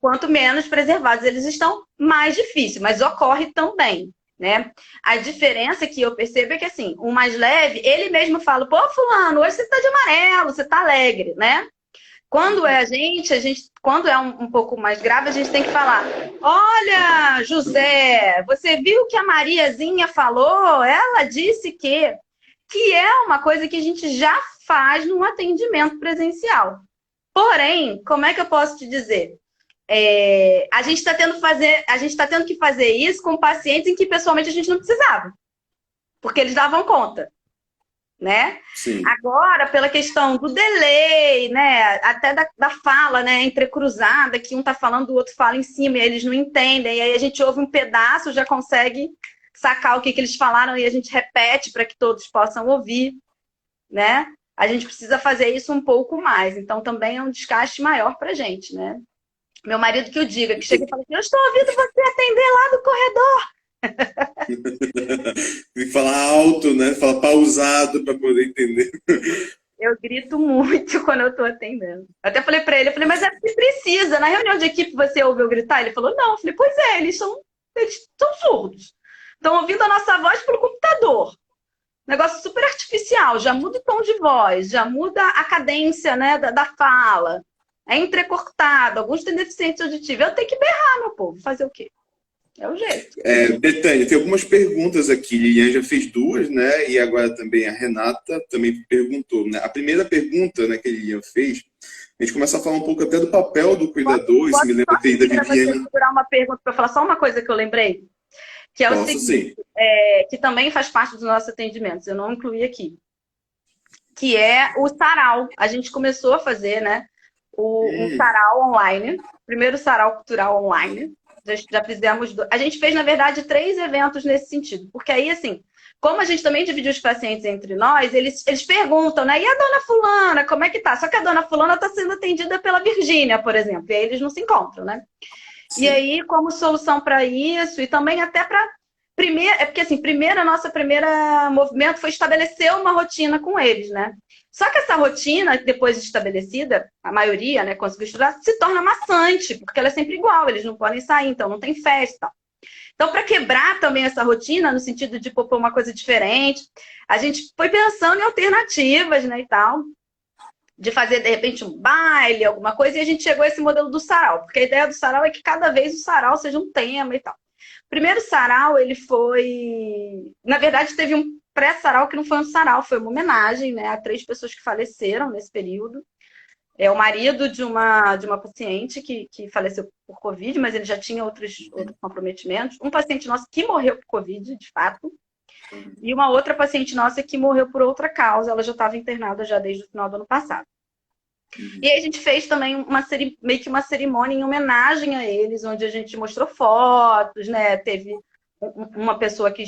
Quanto menos preservados eles estão, mais difícil, mas ocorre também, né? A diferença que eu percebo é que, assim, o mais leve, ele mesmo fala, pô, fulano, hoje você tá de amarelo, você tá alegre, né? Quando é a gente quando é um pouco mais grave, a gente tem que falar, olha, José, você viu que a Mariazinha falou? Ela disse que é uma coisa que a gente já faz no atendimento presencial. Porém, como é que eu posso te dizer? A gente está tendo que fazer isso com pacientes em que pessoalmente a gente não precisava, porque eles davam conta, né? Sim. Agora, pela questão do delay, né? Até da fala, né, entrecruzada, que um está falando, o outro fala em cima, e eles não entendem, e aí a gente ouve um pedaço, já consegue sacar o que eles falaram e a gente repete para que todos possam ouvir, né? A gente precisa fazer isso um pouco mais. Então, também é um desgaste maior para a gente, né? Meu marido que o diga, que chega e fala assim, eu estou ouvindo você atender lá do corredor. Tem que falar alto, né? Falar pausado para poder entender. Eu grito muito quando eu estou atendendo. Até falei para ele, mas é porque precisa. Na reunião de equipe você ouve eu gritar? Ele falou, não. Eu falei, pois é, eles são surdos. Estão ouvindo a nossa voz pelo computador. Negócio super artificial, já muda o tom de voz, já muda a cadência, né, da fala. é entrecortado, alguns têm deficiência auditiva. Eu tenho que berrar, meu povo, fazer o quê? É o jeito. Betânia, tem algumas perguntas aqui. Lilian já fez duas, né? E agora também a Renata também perguntou, né? A primeira pergunta, né, que a Lilian fez, a gente começa a falar um pouco até do papel do cuidador. Isso me lembra até da Você Viviane. segurar uma pergunta para falar só uma coisa que eu lembrei, que é o Posso, seguinte, sim. que também faz parte dos nossos atendimentos, eu não incluí aqui, que é o sarau. A gente começou a fazer, né, um sarau online, primeiro sarau cultural online. Já fizemos, a gente fez, na verdade, 3 eventos nesse sentido, porque aí, assim, como a gente também dividiu os pacientes entre nós, eles perguntam, né, e a dona fulana, como é que tá? Só que a dona fulana está sendo atendida pela Virgínia, por exemplo, e aí eles não se encontram, né? Sim. E aí, como solução para isso, e também até para primeiro, porque assim, nossa primeira movimento foi estabelecer uma rotina com eles, né? Só que essa rotina, depois de estabelecida, a maioria, né, conseguiu estudar, se torna maçante, porque ela é sempre igual, eles não podem sair, então não tem festa. Então, para quebrar também essa rotina, no sentido de propor uma coisa diferente, a gente foi pensando em alternativas, né, e tal, de fazer, de repente, um baile, alguma coisa, e a gente chegou a esse modelo do sarau, porque a ideia do sarau é que cada vez o sarau seja um tema e tal. O primeiro sarau, ele foi... Na verdade, teve um pré-sarau que não foi um sarau, foi uma homenagem, né, a 3 pessoas que faleceram nesse período. É o marido de uma paciente que faleceu por Covid, mas ele já tinha outros comprometimentos. Um paciente nosso que morreu por Covid, de fato. E uma outra paciente nossa que morreu por outra causa. Ela já estava internada já desde o final do ano passado. E aí a gente fez também meio que uma cerimônia em homenagem a eles, onde a gente mostrou fotos, né? Teve uma pessoa que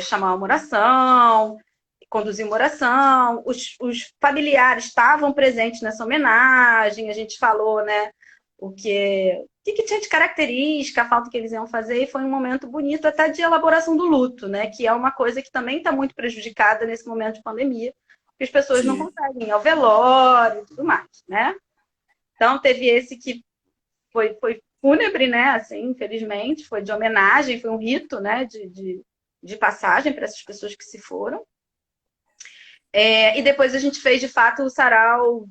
chamar uma oração, conduzir uma oração, os familiares estavam presentes nessa homenagem, a gente falou, né, o que tinha de característica, a falta que eles iam fazer, e foi um momento bonito até de elaboração do luto, né, que é uma coisa que também está muito prejudicada nesse momento de pandemia, porque as pessoas não conseguem ir ao velório e tudo mais, né. Então, teve esse que foi fúnebre, né, assim, infelizmente, foi de homenagem, foi um rito, né, de passagem para essas pessoas que se foram. E depois a gente fez, de fato, o sarau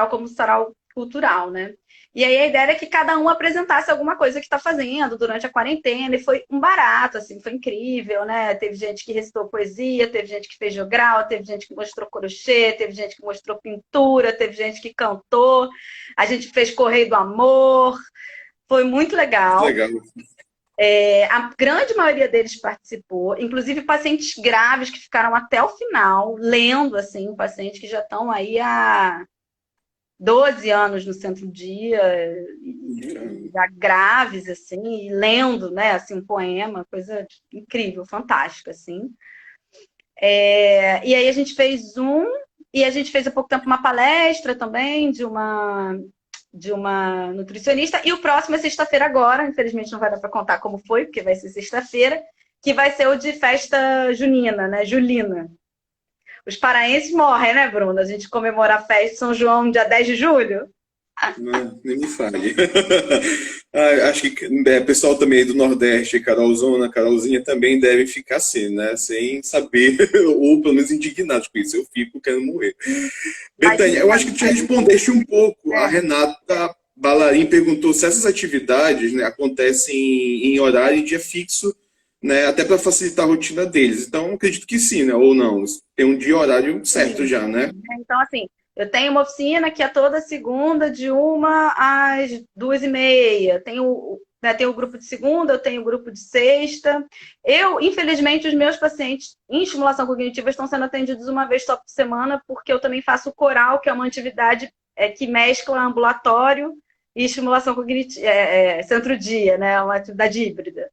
como sarau cultural, né? E aí a ideia era que cada um apresentasse alguma coisa que está fazendo durante a quarentena, e foi um barato, assim, foi incrível, né? Teve gente que recitou poesia, teve gente que fez jogral, teve gente que mostrou crochê, teve gente que mostrou pintura, teve gente que cantou, a gente fez Correio do Amor, foi muito legal. Legal. A grande maioria deles participou, inclusive pacientes graves que ficaram até o final, lendo, assim, pacientes que já estão aí há 12 anos no centro-dia, já graves, assim, e lendo, né, assim, um poema, coisa incrível, fantástica, assim. E aí a gente fez e a gente fez há pouco tempo uma palestra também de uma nutricionista, e o próximo é sexta-feira agora, infelizmente não vai dar para contar como foi, porque vai ser sexta-feira, que vai ser o de festa junina, né, julina. Os paraenses morrem, né, Bruna? A gente comemora a festa de São João dia 10 de julho. Não, nem me fale. Acho que o pessoal também do Nordeste, Carolzinha, também deve ficar assim, né? Sem saber, ou pelo menos indignados com isso. Eu fico querendo morrer. Betânia, eu acho que te respondeste um pouco. A Renata Balarim perguntou se essas atividades, né, acontecem em horário e dia fixo, né, até para facilitar a rotina deles. Então, acredito que sim, né? Ou não. Tem um dia e horário certo já, né? Então, assim, eu tenho uma oficina que é toda segunda, de 1 às 2h30. Tenho o grupo de segunda, eu tenho o grupo de sexta. Infelizmente, os meus pacientes em estimulação cognitiva estão sendo atendidos uma vez só por semana, porque eu também faço o coral, que é uma atividade que mescla ambulatório e estimulação cognitiva, centro-dia, né? Uma atividade híbrida.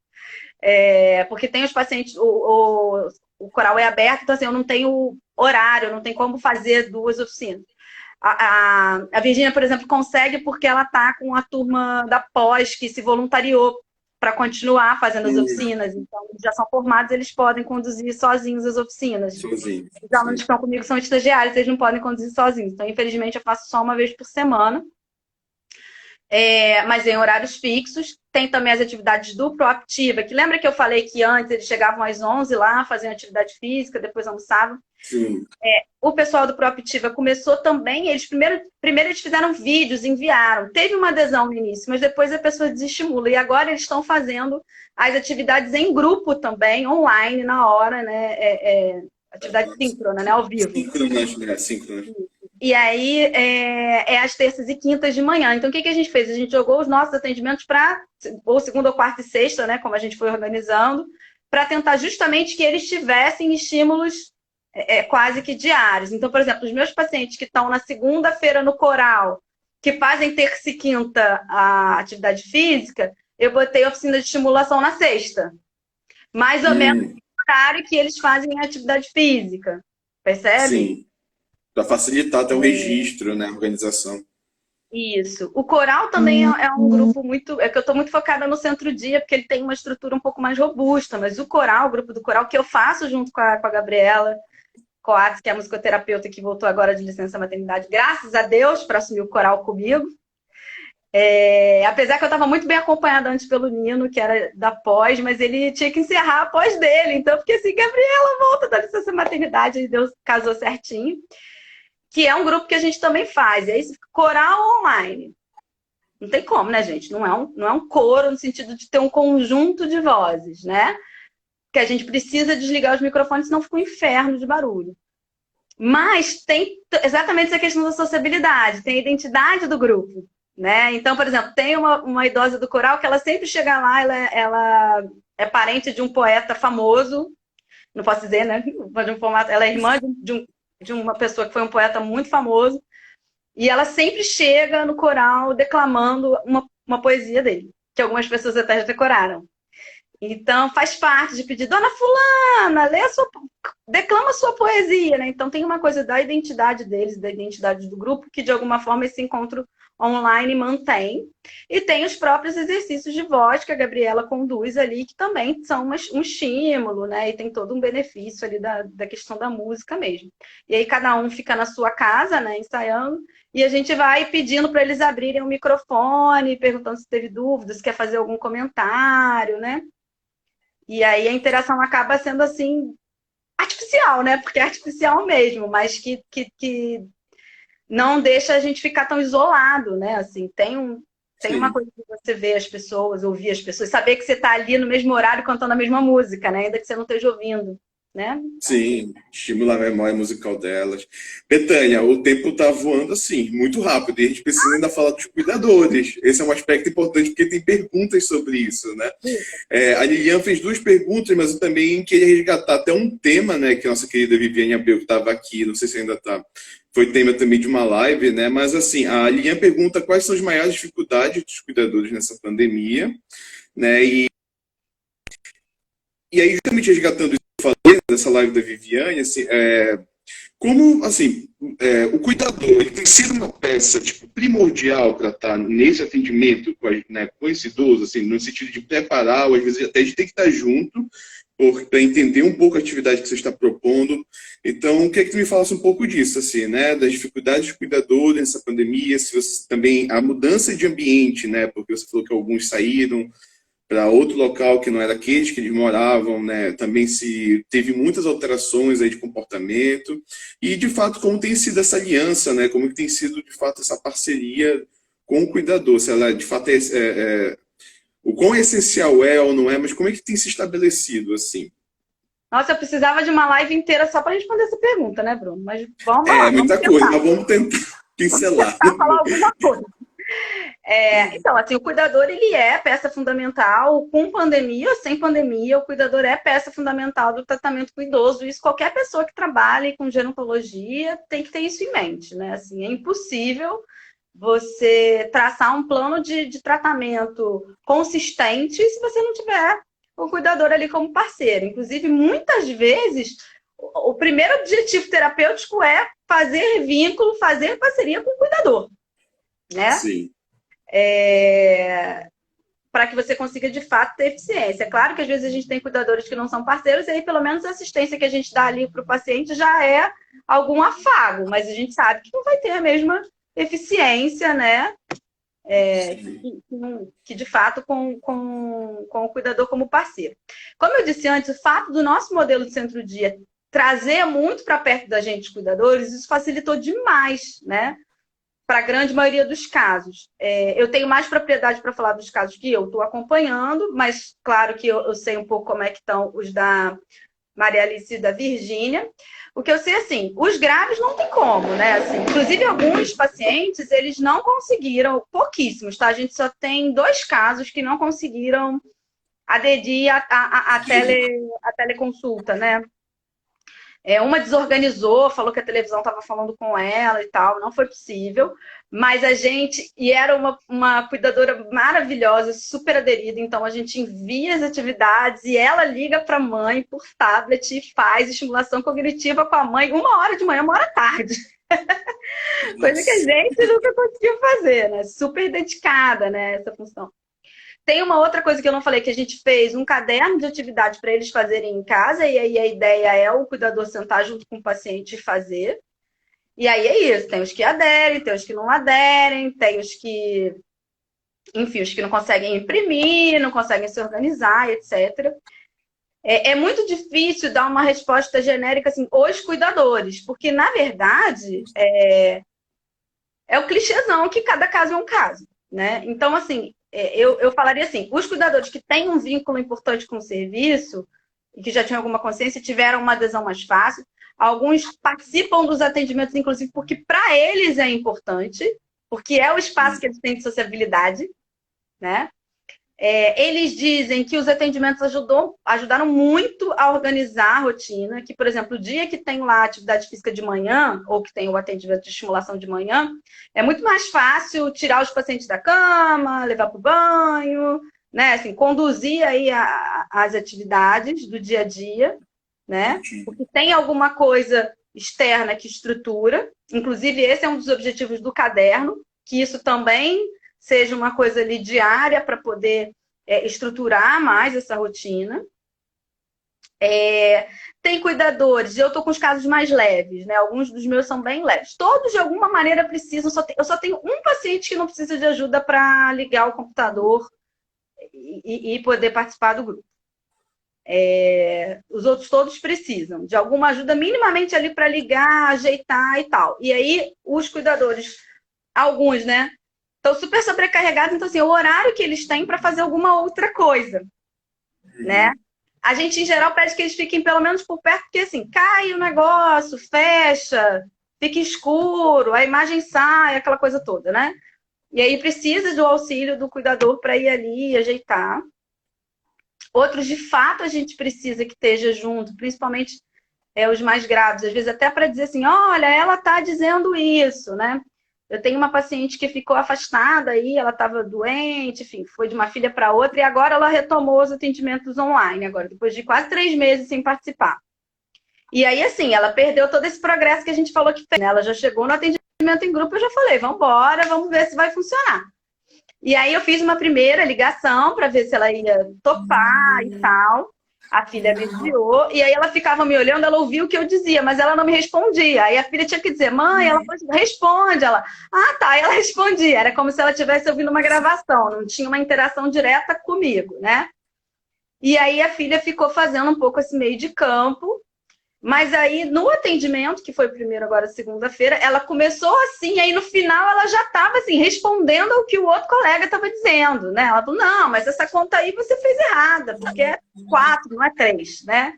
Porque tem os pacientes, o coral é aberto, então assim, eu não tenho horário, não tem como fazer 2 oficinas. A Virgínia, por exemplo, consegue porque ela está com a turma da pós que se voluntariou para continuar fazendo as oficinas. Então, eles já são formados, eles podem conduzir sozinhos as oficinas. Sozinho. Os alunos que estão comigo são estagiários, eles não podem conduzir sozinhos. Então, infelizmente, eu faço só uma vez por semana. mas em horários fixos. Tem também as atividades do Proactiva, que lembra que eu falei que antes eles chegavam às 11 lá, faziam atividade física, depois almoçavam? Sim. O pessoal do Proactiva começou também, eles primeiro eles fizeram vídeos, enviaram. Teve uma adesão no início, mas depois a pessoa desestimula. E agora eles estão fazendo as atividades em grupo também, online, na hora, né? Atividade síncrona, né? Ao vivo. Síncronas, né? Síncronas. E aí às terças e quintas de manhã. Então, o que a gente fez? A gente jogou os nossos atendimentos para ou segunda, ou quarta e sexta, né? Como a gente foi organizando, para tentar justamente que eles tivessem estímulos quase que diários. Então, por exemplo, os meus pacientes que estão na segunda-feira no coral, que fazem terça e quinta a atividade física, eu botei oficina de estimulação na sexta. Mais ou menos no horário que eles fazem a atividade física. Percebe? Sim. Para facilitar até o registro, né? A organização. Isso. O coral também é um grupo muito... É que eu estou muito focada no centro-dia, porque ele tem uma estrutura um pouco mais robusta, mas o coral, o grupo do coral, que eu faço junto com a Gabriela Coates, que é a musicoterapeuta que voltou agora de licença maternidade, graças a Deus, para assumir o coral comigo. Apesar que eu estava muito bem acompanhada antes pelo Nino, que era da pós, mas ele tinha que encerrar a pós dele. Então, eu fiquei assim, Gabriela, volta da licença maternidade, e Deus casou certinho. Que é um grupo que a gente também faz. E aí, coral online. Não tem como, né, gente? Não é um coro no sentido de ter um conjunto de vozes, né? Que a gente precisa desligar os microfones, senão fica um inferno de barulho. Mas tem exatamente essa questão da sociabilidade, tem a identidade do grupo, né? Então, por exemplo, tem uma idosa do coral que ela sempre chega lá, ela é parente de um poeta famoso, não posso dizer, né? Ela é irmã de uma pessoa que foi um poeta muito famoso, e ela sempre chega no coral declamando uma poesia dele, que algumas pessoas até já decoraram. Então, faz parte de pedir, Dona Fulana, declama a sua poesia, né? Então, tem uma coisa da identidade deles, da identidade do grupo, que de alguma forma esse encontro online mantém. E tem os próprios exercícios de voz que a Gabriela conduz ali, que também são um estímulo, né? E tem todo um benefício ali da questão da música mesmo. E aí cada um fica na sua casa, né, ensaiando, e a gente vai pedindo para eles abrirem o microfone, perguntando se teve dúvidas, se quer fazer algum comentário, né? E aí a interação acaba sendo assim, artificial, né? Porque é artificial mesmo, mas que não deixa a gente ficar tão isolado, né? Assim, tem uma coisa de você ver as pessoas, ouvir as pessoas, saber que você está ali no mesmo horário cantando a mesma música, né? Ainda que você não esteja ouvindo, né? Sim, estimula a memória musical delas. Betânia, o tempo tá voando assim, muito rápido, e a gente precisa ainda falar dos cuidadores. Esse é um aspecto importante, porque tem perguntas sobre isso, né? A Lilian fez 2 perguntas, mas eu também queria resgatar até um tema, né, que a nossa querida Viviane Abreu, que estava aqui, não sei se ainda está, foi tema também de uma live, né? Mas assim, a Lilian pergunta quais são as maiores dificuldades dos cuidadores nessa pandemia, né? E aí, justamente resgatando isso que eu falei nessa live da Viviane, assim, como, assim, o cuidador, ele tem sido uma peça, tipo, primordial para estar nesse atendimento com esse idoso, assim, no sentido de preparar, ou às vezes até de ter que estar junto, para entender um pouco a atividade que você está propondo. Então, queria que tu me falasse um pouco disso, assim, né, das dificuldades do cuidador nessa pandemia, se você também, a mudança de ambiente, né, porque você falou que alguns saíram para outro local que não era aqueles que eles moravam, né? Também se teve muitas alterações aí de comportamento e, de fato, como tem sido essa aliança, né? Como tem sido, de fato, essa parceria com o cuidador, se ela, de fato, o quão essencial é ou não é, mas como é que tem se estabelecido, assim? Nossa, eu precisava de uma live inteira só para responder essa pergunta, né, Bruno? Mas vamos lá. Muita coisa, mas vamos tentar pincelar. Vamos falar alguma coisa. Então, assim, o cuidador, ele é peça fundamental, com pandemia ou sem pandemia, o cuidador é peça fundamental do tratamento com idoso. Isso qualquer pessoa que trabalhe com gerontologia tem que ter isso em mente, né? Assim, é impossível você traçar um plano de tratamento consistente se você não tiver o cuidador ali como parceiro. Inclusive, muitas vezes, o primeiro objetivo terapêutico é fazer vínculo, fazer parceria com o cuidador, né? Sim. Para que você consiga, de fato, ter eficiência. É claro que, às vezes, a gente tem cuidadores que não são parceiros, e aí, pelo menos, a assistência que a gente dá ali para o paciente já é algum afago, mas a gente sabe que não vai ter a mesma eficiência, né? que de fato com o cuidador como parceiro. Como eu disse antes, o fato do nosso modelo de centro-dia trazer muito para perto da gente os cuidadores, isso facilitou demais, né? Para a grande maioria dos casos. Eu tenho mais propriedade para falar dos casos que eu estou acompanhando, mas claro que eu sei um pouco como é que estão os da Maria Alice e da Virgínia. O que eu sei, assim, os graves não tem como, né? Assim, inclusive, alguns pacientes, eles não conseguiram, pouquíssimos, tá? A gente só tem 2 casos que não conseguiram aderir à teleconsulta, né? Uma desorganizou, falou que a televisão estava falando com ela e tal, não foi possível. Mas a gente, e era uma cuidadora maravilhosa, super aderida, então a gente envia as atividades e ela liga para a mãe por tablet e faz estimulação cognitiva com a mãe 1h de manhã, 1h da tarde. Coisa que a gente nunca conseguiu fazer, né? Super dedicada, né, essa função. Tem uma outra coisa que eu não falei, que a gente fez um caderno de atividade para eles fazerem em casa, e aí a ideia é o cuidador sentar junto com o paciente e fazer. E aí é isso, tem os que aderem, tem os que não aderem, tem os que, enfim, os que não conseguem imprimir, não conseguem se organizar, etc. É muito difícil dar uma resposta genérica assim, os cuidadores, porque, na verdade, é o clichêzão que cada caso é um caso, né? Então, assim, eu falaria assim, os cuidadores que têm um vínculo importante com o serviço e que já tinham alguma consciência tiveram uma adesão mais fácil. Alguns participam dos atendimentos, inclusive, porque para eles é importante, porque é o espaço que eles têm de sociabilidade, né? Eles dizem que os atendimentos ajudaram muito a organizar a rotina, que, por exemplo, o dia que tem lá atividade física de manhã, ou que tem o atendimento de estimulação de manhã, é muito mais fácil tirar os pacientes da cama, levar para o banho, né? Assim, conduzir aí as atividades do dia a dia, né? Porque tem alguma coisa externa que estrutura, inclusive esse é um dos objetivos do caderno, que isso também seja uma coisa ali diária para poder estruturar mais essa rotina. Tem cuidadores, eu estou com os casos mais leves, né? Alguns dos meus são bem leves. Todos, de alguma maneira, precisam. Eu só tenho um paciente que não precisa de ajuda para ligar o computador e poder participar do grupo. Os outros todos precisam de alguma ajuda minimamente ali para ligar, ajeitar e tal. E aí, os cuidadores, alguns, né? Estão super sobrecarregados, então, assim, o horário que eles têm para fazer alguma outra coisa, né? A gente, em geral, pede que eles fiquem pelo menos por perto, porque, assim, cai o negócio, fecha, fica escuro, a imagem sai, aquela coisa toda, né? E aí precisa do auxílio do cuidador para ir ali e ajeitar. Outros, de fato, a gente precisa que esteja junto, principalmente os mais graves, às vezes até para dizer assim, olha, ela está dizendo isso, né? Eu tenho uma paciente que ficou afastada aí, ela estava doente, enfim, foi de uma filha para outra, e agora ela retomou os atendimentos online, agora, depois de quase 3 meses sem participar. E aí, assim, ela perdeu todo esse progresso que a gente falou que fez, né? Ela já chegou no atendimento em grupo, eu já falei, vamos embora, vamos ver se vai funcionar. E aí eu fiz uma primeira ligação para ver se ela ia topar e tal. A filha me enviou, e aí ela ficava me olhando, ela ouvia o que eu dizia, mas ela não me respondia. Aí a filha tinha que dizer, mãe, ela responde. Ela, tá, e ela respondia. Era como se ela estivesse ouvindo uma gravação, não tinha uma interação direta comigo, né? E aí a filha ficou fazendo um pouco esse meio de campo, mas aí no atendimento, que foi primeiro agora segunda-feira, ela começou assim, aí no final ela já estava assim, respondendo ao que o outro colega estava dizendo, né? Ela falou, não, mas essa conta aí você fez errada, porque é 4, não é 3, né?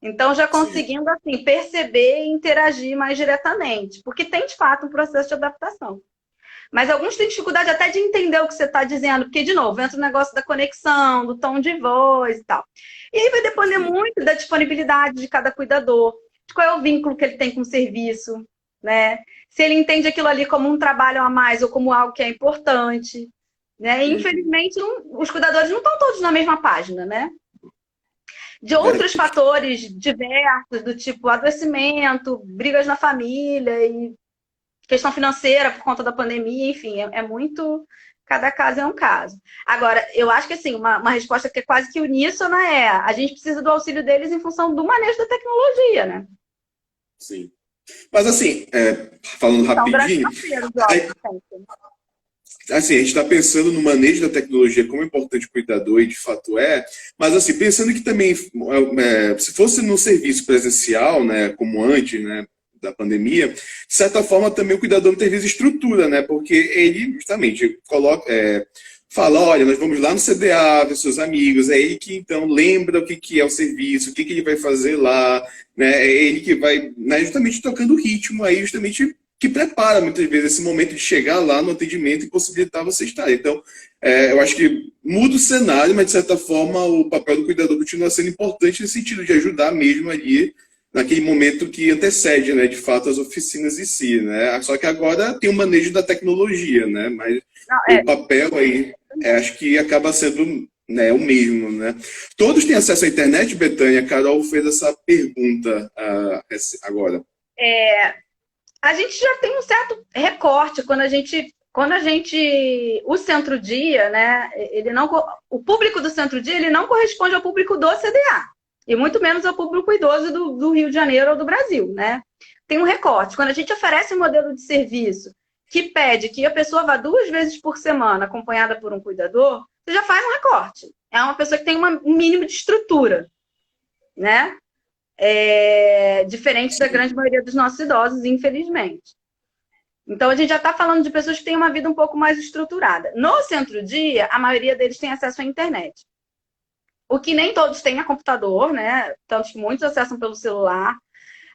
Então já conseguindo assim, perceber e interagir mais diretamente, porque tem de fato um processo de adaptação. Mas alguns têm dificuldade até de entender o que você está dizendo, porque, de novo, entra o negócio da conexão, do tom de voz e tal. E aí vai depender muito da disponibilidade de cada cuidador, de qual é o vínculo que ele tem com o serviço, né? Se ele entende aquilo ali como um trabalho a mais ou como algo que é importante, né? E, infelizmente, os cuidadores não estão todos na mesma página, né? De outros fatores diversos, do tipo adoecimento, brigas na família e questão financeira por conta da pandemia, enfim, é muito... Cada caso é um caso. Agora, eu acho que assim, uma resposta que é quase que uníssona a gente precisa do auxílio deles em função do manejo da tecnologia, né? Sim. Mas assim, falando rapidinho... assim, a gente está pensando no manejo da tecnologia como importante o cuidador, e de fato é, mas assim, pensando que também, se fosse no serviço presencial, né, como antes, né, da pandemia, de certa forma também o cuidador não teve estrutura, né, porque ele justamente fala, olha, nós vamos lá no CDA, ver seus amigos, é ele que então lembra o que é o serviço, o que ele vai fazer lá, né, é ele que vai, né, justamente tocando o ritmo aí, justamente que prepara muitas vezes esse momento de chegar lá no atendimento e possibilitar você estar. Então, eu acho que muda o cenário, mas de certa forma o papel do cuidador continua sendo importante no sentido de ajudar mesmo ali naquele momento que antecede, né, de fato, as oficinas em si, né? Só que agora tem o manejo da tecnologia, né? Mas o papel aí, acho que acaba sendo, né, o mesmo, né? Todos têm acesso à internet, Betânia? A Carol fez essa pergunta agora. A gente já tem um certo recorte o centro-dia, né, o público do centro-dia, ele não corresponde ao público do CDA, e muito menos ao público idoso do Rio de Janeiro ou do Brasil, né? Tem um recorte. Quando a gente oferece um modelo de serviço que pede que a pessoa vá 2 vezes por semana acompanhada por um cuidador, você já faz um recorte. É uma pessoa que tem um mínimo de estrutura, né? Diferente da grande maioria dos nossos idosos, infelizmente. Então, a gente já está falando de pessoas que têm uma vida um pouco mais estruturada. No centro-dia, a maioria deles tem acesso à internet. O que nem todos têm a computador, né? Tanto que muitos acessam pelo celular.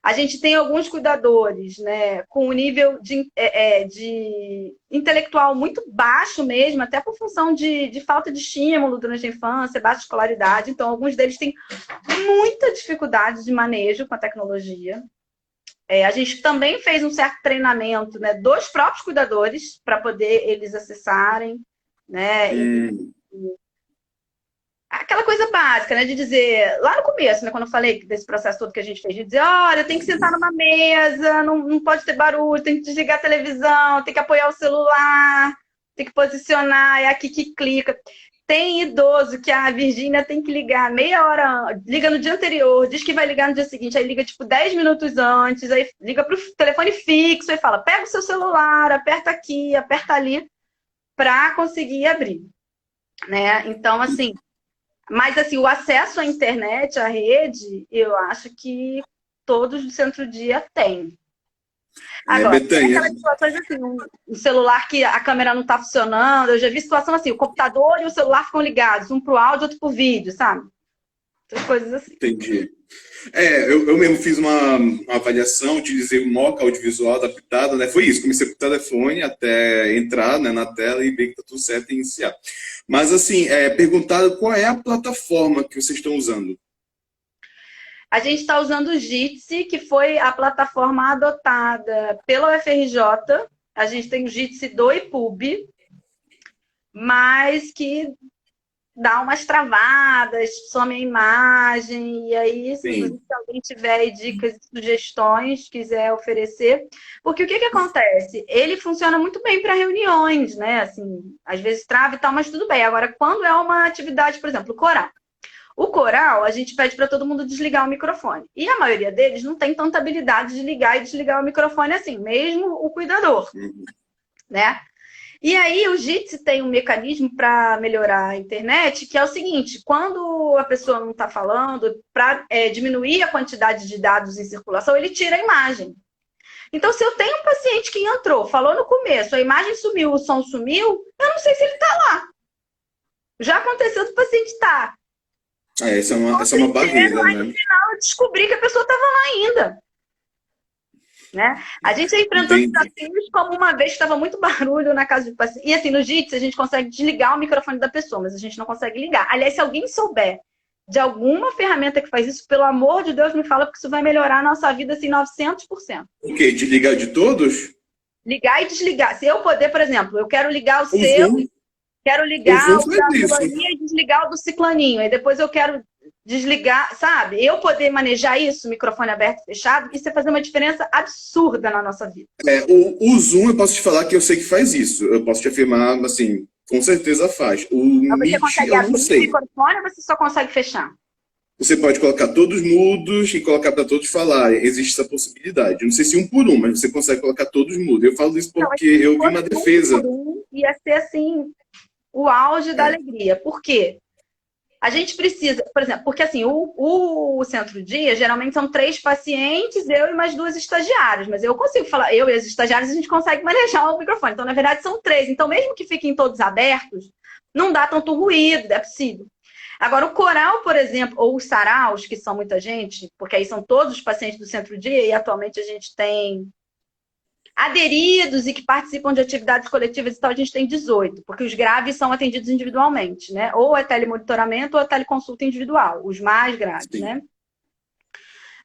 A gente tem alguns cuidadores, né, com um nível de intelectual muito baixo mesmo, até por função de falta de estímulo durante a infância, baixa escolaridade. Então, alguns deles têm muita dificuldade de manejo com a tecnologia. A gente também fez um certo treinamento, né, dos próprios cuidadores para poder eles acessarem, né? Aquela coisa básica, né, de dizer, lá no começo, né, quando eu falei desse processo todo que a gente fez, de dizer, olha, tem que sentar numa mesa, não pode ter barulho, tem que desligar a televisão, tem que apoiar o celular, tem que posicionar, é aqui que clica. Tem idoso que a Virgínia tem que ligar meia hora, liga no dia anterior, diz que vai ligar no dia seguinte, aí liga tipo 10 minutos antes, aí liga pro telefone fixo e fala, pega o seu celular, aperta aqui, aperta ali, para conseguir abrir, né? Então, assim, mas assim, o acesso à internet, à rede, eu acho que todos do centro-dia têm. Agora, tem aquelas situações assim, um celular que a câmera não está funcionando, eu já vi situação assim, o computador e o celular ficam ligados, um para o áudio, outro para o vídeo, sabe? Essas coisas assim. Entendi. Eu mesmo fiz uma avaliação, utilizei o Moca audiovisual adaptado, né? Foi isso, comecei com o telefone até entrar, né, na tela e ver que tá tudo certo e iniciar. Mas assim, perguntaram qual é a plataforma que vocês estão usando. A gente está usando o Jitsi, que foi a plataforma adotada pela UFRJ. A gente tem o Jitsi do IPUB, mas que dá umas travadas, some a imagem, e aí, se alguém tiver dicas e sugestões, quiser oferecer. Porque o que acontece? Ele funciona muito bem para reuniões, né? Assim, às vezes trava e tal, mas tudo bem. Agora, quando é uma atividade, por exemplo, coral. O coral, a gente pede para todo mundo desligar o microfone. E a maioria deles não tem tanta habilidade de ligar e desligar o microfone assim, mesmo o cuidador, né? E aí o Jitsi tem um mecanismo para melhorar a internet, que é o seguinte, quando a pessoa não está falando, para diminuir a quantidade de dados em circulação, ele tira a imagem. Então, se eu tenho um paciente que entrou, falou no começo, a imagem sumiu, o som sumiu, eu não sei se ele está lá. Já aconteceu do paciente estar. Essa é uma barreira, né? No final, eu descobri que a pessoa estava lá ainda. Né? A gente já enfrentou desafios como uma vez que estava muito barulho na casa do paciente. E assim, no Jitsi a gente consegue desligar o microfone da pessoa, mas a gente não consegue ligar. Aliás, se alguém souber de alguma ferramenta que faz isso, pelo amor de Deus, me fala, porque isso vai melhorar a nossa vida assim 900%. O quê? Desligar de todos? Ligar e desligar. Se eu poder, por exemplo, eu quero ligar o seu, quero ligar o da fulaninha e desligar o do ciclaninho. Aí depois eu quero desligar, sabe? Eu poder manejar isso, microfone aberto e fechado, isso é fazer uma diferença absurda na nossa vida. O Zoom, eu posso te falar que eu sei que faz isso. Eu posso te afirmar, assim, com certeza faz. O Meet, eu não sei. Você consegue abrir o microfone ou você só consegue fechar? Você pode colocar todos mudos e colocar para todos falarem. Existe essa possibilidade. Eu não sei se um por um, mas você consegue colocar todos mudos. Eu falo isso porque eu vi uma defesa. ia ser assim o auge da alegria. Por quê? A gente precisa, por exemplo, porque assim, o centro-dia geralmente são 3 pacientes, eu e mais 2 estagiárias, mas eu consigo falar, eu e as estagiárias, a gente consegue manejar o microfone. Então, na verdade, são 3. Então, mesmo que fiquem todos abertos, não dá tanto ruído, é possível. Agora, o coral, por exemplo, ou os saraus, que são muita gente, porque aí são todos os pacientes do centro-dia, e atualmente a gente tem aderidos e que participam de atividades coletivas e tal, a gente tem 18, porque os graves são atendidos individualmente, né? Ou é telemonitoramento ou é teleconsulta individual, os mais graves, Sim. né?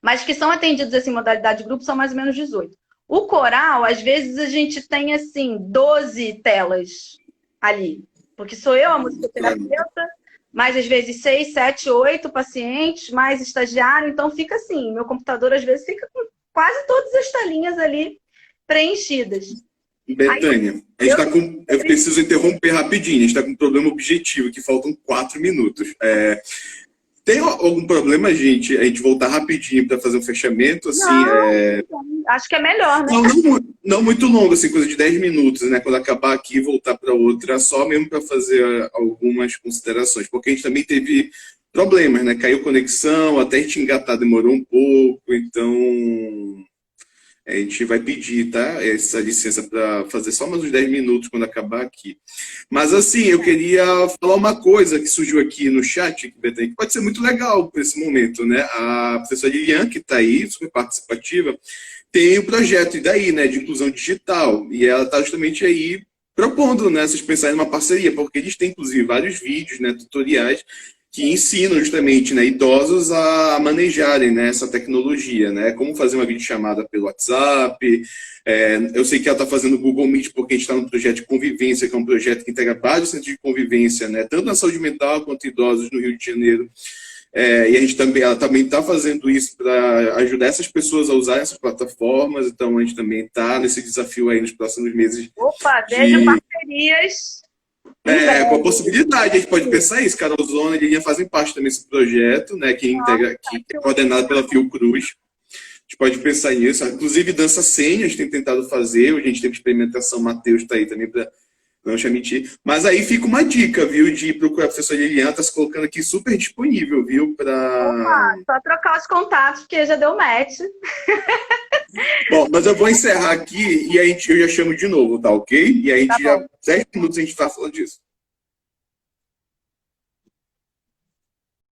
Mas que são atendidos assim, em modalidade de grupo, são mais ou menos 18. O coral, às vezes, a gente tem, assim, 12 telas ali, porque sou eu, a musicoterapeuta, mais às vezes 6, 7, 8 pacientes, mais estagiário, então fica assim, meu computador às vezes fica com quase todas as telinhas ali preenchidas. Betânia, eu preciso interromper rapidinho, a gente está com um problema objetivo, que faltam 4 minutos. Tem algum problema, gente, a gente voltar rapidinho para fazer um fechamento? Assim, acho que é melhor, né? Não muito longo, assim, coisa de 10 minutos, né? Quando acabar aqui, voltar para outra, só mesmo para fazer algumas considerações, porque a gente também teve problemas, né? Caiu conexão, até a gente engatar demorou um pouco, então a gente vai pedir, tá? Essa licença para fazer só mais uns 10 minutos quando acabar aqui. Mas, assim, eu queria falar uma coisa que surgiu aqui no chat, que pode ser muito legal para esse momento, né? A professora Lilian, que está aí, super participativa, tem um projeto, e daí, né, de inclusão digital. E ela está justamente aí propondo, né, vocês pensarem numa parceria, porque eles têm, inclusive, vários vídeos, né, tutoriais, que ensinam justamente, né, idosos a manejarem, né, essa tecnologia, né, como fazer uma videochamada pelo WhatsApp. Eu sei que ela está fazendo o Google Meet porque a gente está no projeto de convivência, que é um projeto que integra vários centros de convivência, né, tanto na saúde mental quanto idosos no Rio de Janeiro. E ela também está fazendo isso para ajudar essas pessoas a usar essas plataformas, então a gente também está nesse desafio aí nos próximos meses. Opa, veja parcerias. Com a possibilidade, a gente pode pensar isso. Carol Zona e Lilian fazem parte também desse projeto, né, que é coordenado pela Fiocruz. A gente pode pensar nisso. Inclusive, dança cênica, a gente tem tentado fazer. A gente teve experimentação, Matheus está aí também para não deixar mentir. Mas aí fica uma dica, viu, de procurar a professora Lilian, está se colocando aqui super disponível, viu, para... Só trocar os contatos, porque já deu match. Bom, mas eu vou encerrar aqui e eu já chamo de novo, tá ok? E a gente 10 minutos a gente está falando disso.